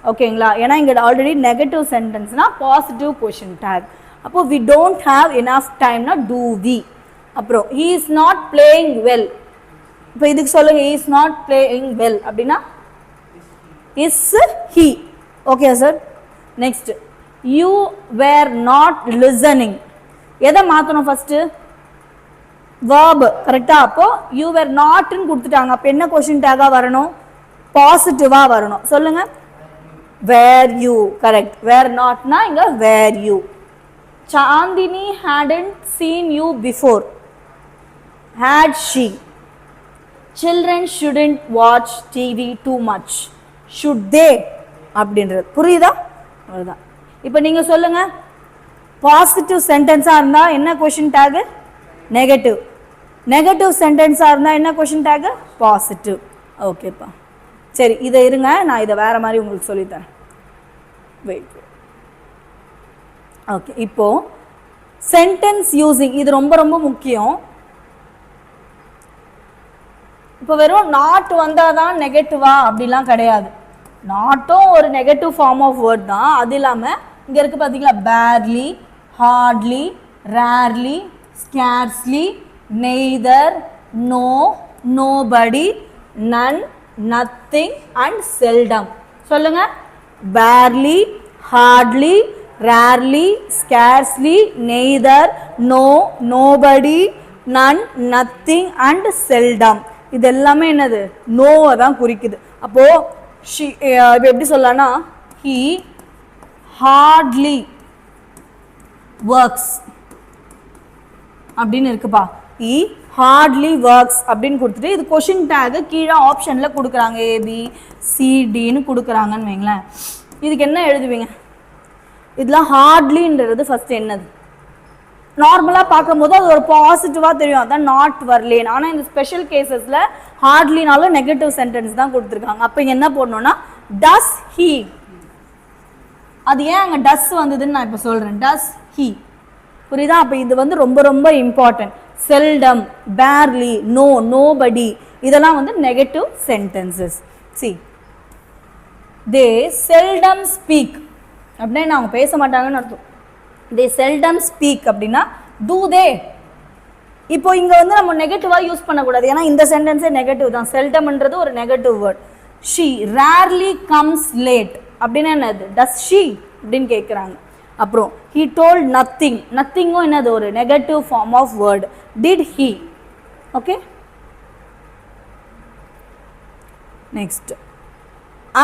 ஓகேங்களா? ஏன்னா இங்கே ஆல்ரெடி நெகட்டிவ் சென்டென்ஸ்னால் பாசிட்டிவ் கொஷின் டேக். அப்போ வி டோன்ட் ஹாவ் இனஃப் டைம்னா டூ வி. அப்புறம் he is not playing well. இப்போ இதுக்கு சொல்லுங்க, he is not playing well அப்படின்னா is he. Okay sir. Next you were not listening. எதை மாற்றணும் ஃபஸ்ட்டு? verb கரெக்டா? அப்போ you were not ன்னு கொடுத்துட்டாங்க. அப்போ என்ன கொஸ்டின் டேகா வரணும்? பாசிட்டிவா வரணும். சொல்லுங்க. were you, correct. were not னா இங்க were you. Chandni hadn't seen you before, had she. children shouldn't watch TV too much, should they? அப்படின்றது புரியுதா? அவ்வளவுதான். இப்போ நீங்க சொல்லுங்க, பாசிட்டிவ் சென்டென்ஸா இருந்தா என்ன கொஸ்டின் டேக்? நெகட்டிவ். நெகட்டிவ் சென்டென்ஸாக இருந்தால் என்ன கொஷின் டேக்? பாசிட்டிவ். ஓகேப்பா, சரி இதை இருங்க, நான் இதை வேறு மாதிரி உங்களுக்கு சொல்லித்தரேன். வெயிட். ஓகே, இப்போது சென்டென்ஸ் யூஸிங் இது ரொம்ப ரொம்ப முக்கியம். இப்போ வெறும் நாட் வந்தால் தான் நெகட்டிவா அப்படிலாம் கிடையாது. நாட்டும் ஒரு நெகட்டிவ் ஃபார்ம் ஆஃப் வேர்ட் தான். அது இல்லாமல் இங்கே இருக்குது பார்த்தீங்களா, barely, hardly, rarely, scarcely, neither, no, nobody, none, nothing and seldom. சொல்லுங்க. barely, hardly, rarely, scarcely, neither, no, nobody, none, nothing and seldom. இது எல்லாமே என்னது? நோவை தான் குறிக்குது. அப்போ எப்படி சொல்லலாம்னா he hardly works அப்படின்னு இருக்குப்பா. he hardly works அப்படின்னு கொடுத்துட்டு இது கொஷின் டேக் கீழே ஆப்ஷனில் கொடுக்குறாங்க, ஏபி சிடின்னு கொடுக்குறாங்கன்னு வைங்களேன். இதுக்கு என்ன எழுதுவீங்க? இதெல்லாம் ஹார்ட்லின்றது ஃபர்ஸ்ட் என்னது? நார்மலாக பார்க்கும்போது அது ஒரு பாசிட்டிவாக தெரியும், அதான் நாட் வரலேன்னு. ஆனால் இந்த ஸ்பெஷல் கேசஸில் ஹார்ட்லினாலும் நெகட்டிவ் சென்டென்ஸ் தான் கொடுத்துருக்காங்க. அப்போ இங்கே என்ன போடணும்னா டஸ் ஹீ. அது ஏன் அங்கே டஸ் வந்ததுன்னு நான் இப்போ சொல்கிறேன். டஸ் ஹீ, புரியுதா? அப்போ இது வந்து ரொம்ப ரொம்ப important. Seldom, barely, no, nobody இதெல்லாம் வந்து negative sentences. See, they seldom speak. அப்படின்னா அவங்க பேச மாட்டாங்கன்னு அர்த்தம். தே செல்டம் ஸ்பீக் அப்படின்னா டூ தே. இப்போ இங்கே வந்து நம்ம நெகட்டிவாக யூஸ் பண்ணக்கூடாது, ஏன்னா இந்த சென்டென்ஸே நெகட்டிவ் தான். செல்டம்ன்றது ஒரு negative word. She rarely comes late அப்படின்னா என்னது? டஸ் ஷீ அப்படின்னு கேட்குறாங்க. அப்புறம் ஹீ டோல்ட் நத்திங், நத்திங்கும் என்னது? ஒரு negative form of word. Did he. Okay, next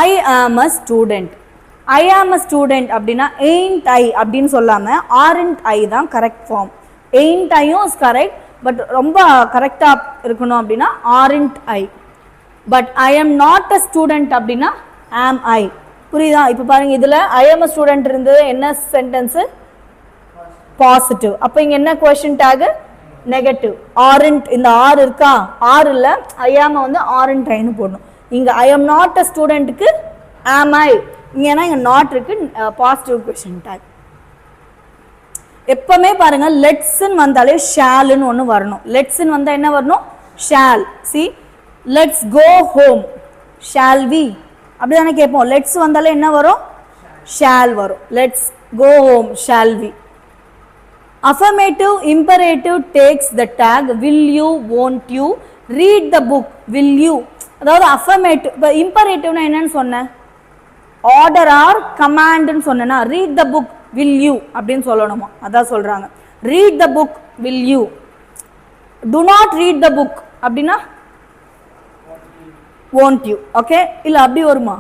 I am a student. I am a student அப்படின்னா எயின்ட் ஐ அப்படின்னு சொல்லாமல் ஆரண்ட் ஐ தான் கரெக்ட் ஃபார்ம். எயின்ட் ஐயும் இஸ் கரெக்ட், பட் ரொம்ப கரெக்டாக இருக்கணும் அப்படின்னா aren't I. But I am not a student அப்படின்னா ஆம் ஐ. புரியுதா? இப்போ பாருங்க, இதில் ஐ ஆம் அ ஸ்டூடெண்ட் இருந்தது என்ன சென்டென்ஸு? பாசிட்டிவ். அப்போ இங்கே என்ன கொஸ்டின் டேக்? நெகட்டிவ். ஆரண்ட், இந்த ஆர் இருக்கா? ஆர் இல்லை, ஐ ஆம் வந்து ஆரண்ட் ஐன்னு போடணும். இங்கே ஐ ஆம் நாட் அ ஸ்டூடெண்ட்டுக்கு ஆம் ஐ. இங்கன்னா இங்கே நாட் இருக்கு, பாசிட்டிவ் கொஸ்டின் டேக். எப்பவுமே பாருங்க, லெட்ஸ்ன்னு வந்தாலே ஷால்னு ஒன்று வரணும். லெட்ஸ்ன்னு வந்தால் என்ன வரணும்? Shall. See, let's go home, shall we அப்படி தானே கேட்போம். லெட்ஸ் வந்தாலே என்ன வரும்? ஷால் வரும். Let's go home, shall we. Affirmative imperative takes the tag will you, won't you. Read the book, will you. அதாவது அஃபர்மேட்டிவ். இப்போ இம்பரேட்டிவ்னா என்னன்னு சொன்னேன்? ஆர்டர் ஆர் கமாண்ட்னு சொன்னேன்னா read the book will you அப்படின்னு சொல்லணுமா? அதான் சொல்றாங்க. Read the book will you. Do not read the book அப்படின்னா won't you. ஓகே, இல்லை அப்படி வருமா?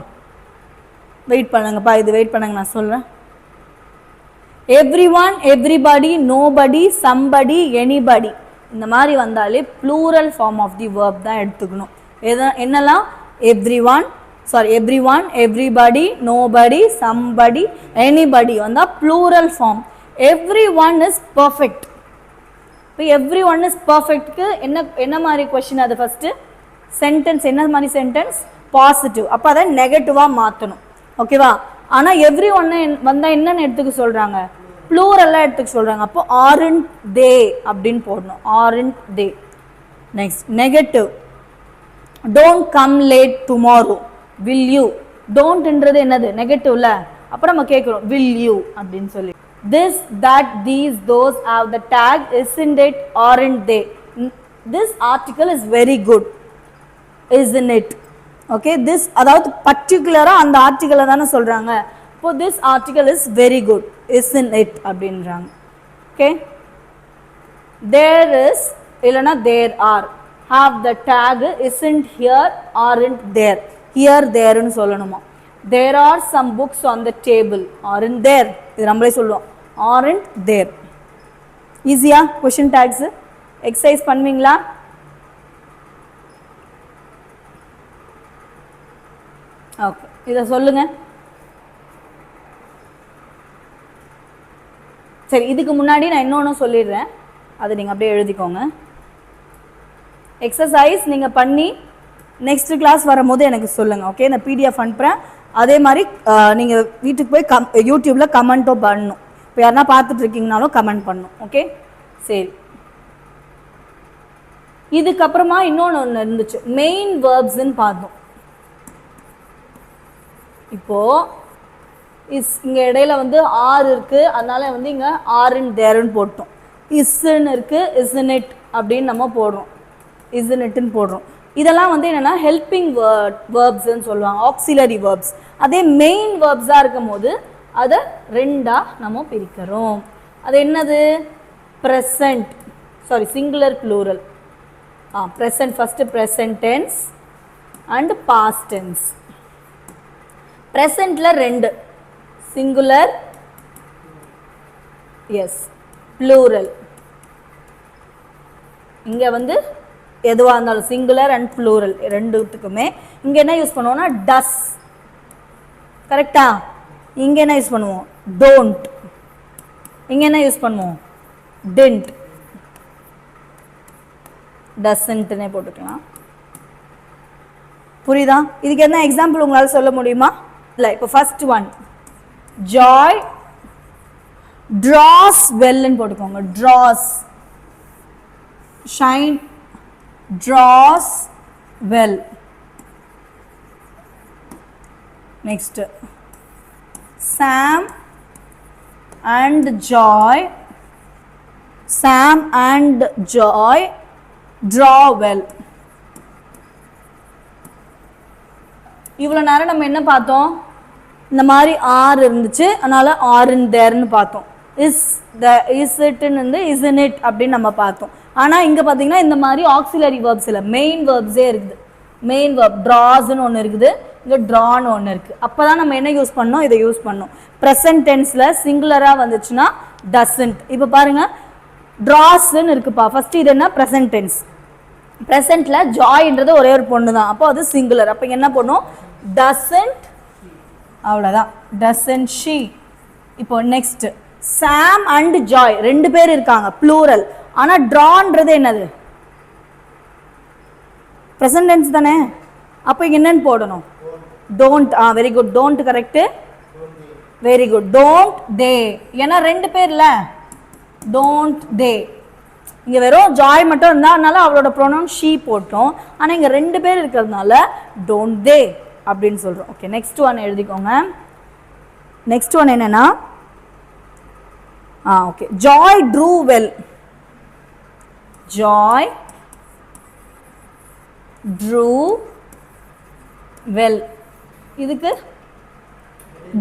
வெயிட் பண்ணுங்கப்பா, இது வெயிட் பண்ணுங்க, நான் சொல்றேன். Everyone, everybody, nobody, somebody, anybody இந்த மாதிரி வந்தாலே plural form of the verb தான் எடுத்துக்கணும். என்னெல்லாம்? Everyone, sorry, everyone, everybody, nobody, somebody, anybody வந்தால் plural form. Everyone is perfect. இப்போ எவ்ரி ஒன் இஸ் பர்ஃபெக்ட்க்கு என்ன மாதிரி கொஸ்டின்? அது ஃபர்ஸ்ட் சென்டென்ஸ் என்ன மாதிரி சென்டென்ஸ்? பாசிட்டிவ். அப்போ அதை நெகட்டிவாக மாற்றணும். ஓகேவா? ஆனால் எவ்ரி ஒன்னு வந்தால் என்னென்னு எடுத்துக்க சொல்கிறாங்க? ப்ளூரலாக எடுத்துக்க சொல்கிறாங்க. அப்போ ஆரண்ட் தே அப்படின்னு போடணும். Aren't they. Next negative. Don't come late tomorrow, will you. டோன்ட்ன்றது என்னது? நெகட்டிவ்ல. அப்போ நம்ம கேட்குறோம் வில் யூ அப்படின்னு சொல்லி. This, that, these, those have the tag isn't it, aren't they. This article is very good, isn't it. Okay, this அதாவது பர்டிகுலராக அந்த ஆர்டிக்கலை தானே சொல்கிறாங்க. இப்போ this article is very good, isn't it அப்படின்றாங்க. ஓகே, தேர் இஸ் இல்லைன்னா there are have the tag isn't here, aren't there. Here, thereன்னு சொல்லணுமா? There are some books on the table, aren't there. இது நம்மளே சொல்லுவோம், aren't there. ஈஸியா question tax exercise பண்ணுவீங்களா? Okay, இதை சொல்லுங்க. சரி, இதுக்கு முன்னாடி நான் இன்னொன்று சொல்லிடுறேன், அதை நீங்கள் அப்படியே எழுதிக்கோங்க. எக்ஸசைஸ் நீங்கள் பண்ணி நெக்ஸ்ட் கிளாஸ் வரும்போது எனக்கு சொல்லுங்கள். ஓகே, இந்த பிடிஎஃப் அனுப்புகிறேன். அதே மாதிரி நீங்கள் வீட்டுக்கு போய் யூடியூப்பில் கமெண்ட்டும் பண்ணணும். இப்போ யாருன்னா பார்த்துட்டு இருக்கீங்கனாலும் கமெண்ட் பண்ணணும். ஓகே, சரி. இதுக்கப்புறமா இன்னொன்று இருந்துச்சு, மெயின் வேர்ப்ஸ்ன்னு பார்த்தோம். இப்போது இங்கே இடையில வந்து ஆர் இருக்குது, அதனால வந்து இங்கே ஆர்ன்னு தேர்ன்னு போட்டோம். இஸ்ன்னு இருக்குது, isn't it அப்படின்னு நம்ம போடுறோம். isn't itன்னு போடுறோம். இதெல்லாம் வந்து என்னென்னா ஹெல்பிங் வேர்ப்ஸ்ன்னு சொல்லுவாங்க, ஆக்சிலரி வேர்ப்ஸ். அதே மெயின் வேர்ப்ஸாக இருக்கும் போது அதை ரெண்டாக நம்ம பிரிக்கிறோம். அது என்னது? Present, sorry, singular plural. Present first present tense and past tense. ப்ரெசன்ட்ல ரெண்டு, சிங்குலர், எஸ், ப்ளூரல். இங்கே வந்து எதுவாக இருந்தாலும் சிங்குலர் அண்ட் ப்ளூரல் ரெண்டுத்துக்குமே இங்கே என்ன யூஸ் பண்ணுவோம்னா டஸ். கரெக்டா? இங்கே என்ன யூஸ் பண்ணுவோம்? டோன்ட். இங்கே என்ன யூஸ் பண்ணுவோம்? டிண்ட். டஸ்ன்ட்டுனே போட்டுக்கலாம். புரியுதா? இதுக்கு என்ன எக்ஸாம்பிள் உங்களால் சொல்ல முடியுமா? இல்லை, இப்போ ஃபர்ஸ்ட் ஒன், ஜாய் ட்ராஸ் வெல்னு போட்டுக்கோங்க. Dras, shine draws well. Next, Sam and Joy. Sam and Joy draw well. இவ்வளோ நேரம் நம்ம என்ன பார்த்தோம்? இந்த மாதிரி ஆர் இருந்துச்சு, அதனால ஆர் இன் தேர்னு பார்த்தோம். இஸ் இட்னு இஸ்இன் இட் அப்படின்னு நம்ம பார்த்தோம். ஆனால் இங்கே பார்த்தீங்கன்னா இந்த மாதிரி ஆக்சிலரி வேர்ப்ஸ் இல்லை, மெயின் வேர்ப்ஸே இருக்குது. மெயின் வேர்ப் ட்ராஸ்ன்னு ஒன்று இருக்குது, இங்கே ட்ரான்னு ஒன்று இருக்குது. அப்போ தான் நம்ம என்ன யூஸ் பண்ணோம்? இதை யூஸ் பண்ணோம். ப்ரெசன்ட் டென்ஸில் சிங்குலராக வந்துச்சுன்னா டசன்ட். இப்போ பாருங்கள், ட்ராஸ்ன்னு இருக்குப்பா. ஃபஸ்ட்டு இது என்ன? Present tense. ப்ரெசென்ட்டில் ஜாய்ன்றது ஒரே ஒரு பொண்ணு தான், அப்போ அது சிங்குலர். அப்போ என்ன பண்ணும்? டசன்ட், அவ்வளோதான். Doesn't she. இப்போ நெக்ஸ்ட், சாம் அண்ட் ஜாய் ரெண்டு பேர் இருக்காங்க, ப்ளூரல். ஆனால் ட்ரான்றது என்னது? ப்ரெசன்ட் டென்ஸ் தானே. அப்போ இங்கே என்னன்னு போடணும்? Don't. Very good, don't correct. Very good, don't they. ஏன்னா ரெண்டு பேர்ல, டோன்ட் தே. இங்கே வெறும் ஜாய் மட்டும் இருந்தால் அதனால அவளோட ப்ரொனவுன் ஷீ போட்டோம். ஆனால் இங்கே ரெண்டு பேர் இருக்கிறதுனால டோன்ட் தே அப்படின்னு சொல்கிறோம். ஓகே, நெக்ஸ்ட் ஒன் எழுதிக்கோங்க. நெக்ஸ்ட் ஒன் என்னன்னா, okay, Joy true well. Joy true well. இதுக்கு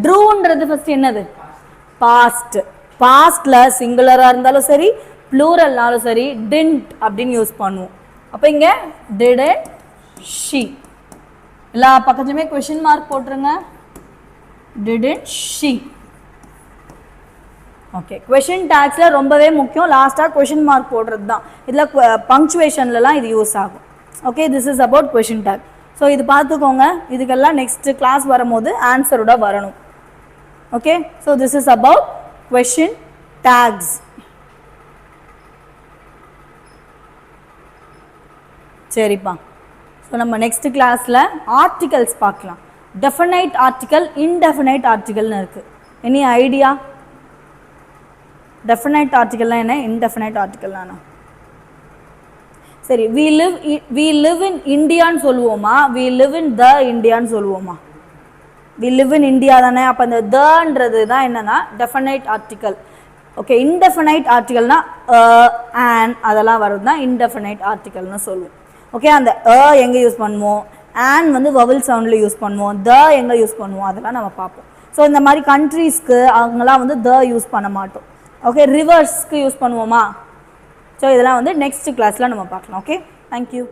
ட்ரூன்றது ஃபர்ஸ்ட் என்னது? பாஸ்ட். பாஸ்ட்ல சிங்குலரா இருந்தாலும் சரி, ப்ளூரல்னாலும் சரி, டிண்ட் அப்படின்னு யூஸ் பண்ணுவோம். அப்போ இங்கே டிடன்ட் ஷீ. எல்லா பக்கத்துலையுமே கொஷின் மார்க் போட்டுருங்க. Didn't she. ஓகே, கொஷின் டேக்ஸில் ரொம்பவே முக்கியம். லாஸ்ட்டாக கொஷின் மார்க் போடுறது தான். இதில் பங்க்சுவேஷன்லலாம் இது யூஸ் ஆகும். Okay, this is about question tag. So இது பார்த்துக்கோங்க. இதுக்கெல்லாம் நெக்ஸ்ட் கிளாஸ் வரும்போது ஆன்சரோட வரணும். Okay, so this is about question tags. சரிப்பா. ஸோ நம்ம நெக்ஸ்ட் கிளாஸில் ஆர்டிகல்ஸ் பார்க்கலாம். டெஃபினைட் ஆர்டிக்கல், இன்டெஃபினைட் ஆர்டிக்கல்னு இருக்குது. Any idea? டெஃபினைட் ஆர்டிக்கல்னால் என்ன, இன்டெஃபினைட் ஆர்டிக்கல்னா? சரி, வி லிவ் இன் இந்தியான்னு சொல்லுவோமா, வி லிவ் இன் த இந்தியான்னு சொல்லுவோமா? வி லிவ் இன் இந்தியா தானே. அப்போ அந்த தன்றது தான் என்னன்னா டெஃபினைட் ஆர்டிக்கல். ஓகே, இன்டெஃபினைட் ஆர்டிக்கல்னா ஆன் அதெல்லாம் வருது தான் இன்டெஃபினைட் ஆர்டிக்கல்னு சொல்லுவோம். ஓகே, அந்த எங்கே யூஸ் பண்ணுவோம், ஆன் வந்து வவல் சவுண்டில் யூஸ் பண்ணுவோம், த எங்கே யூஸ் பண்ணுவோம் அதெல்லாம் நம்ம பார்ப்போம். ஸோ இந்த மாதிரி கண்ட்ரீஸ்க்கு அவங்களாம் வந்து த யூஸ் பண்ண மாட்டோம். ஓகே, ரிவர்ஸ்க்கு யூஸ் பண்ணுவோமா? ஸோ இதெல்லாம் வந்து நெக்ஸ்ட் கிளாஸில் நம்ம பார்க்கலாம். Okay, thank you.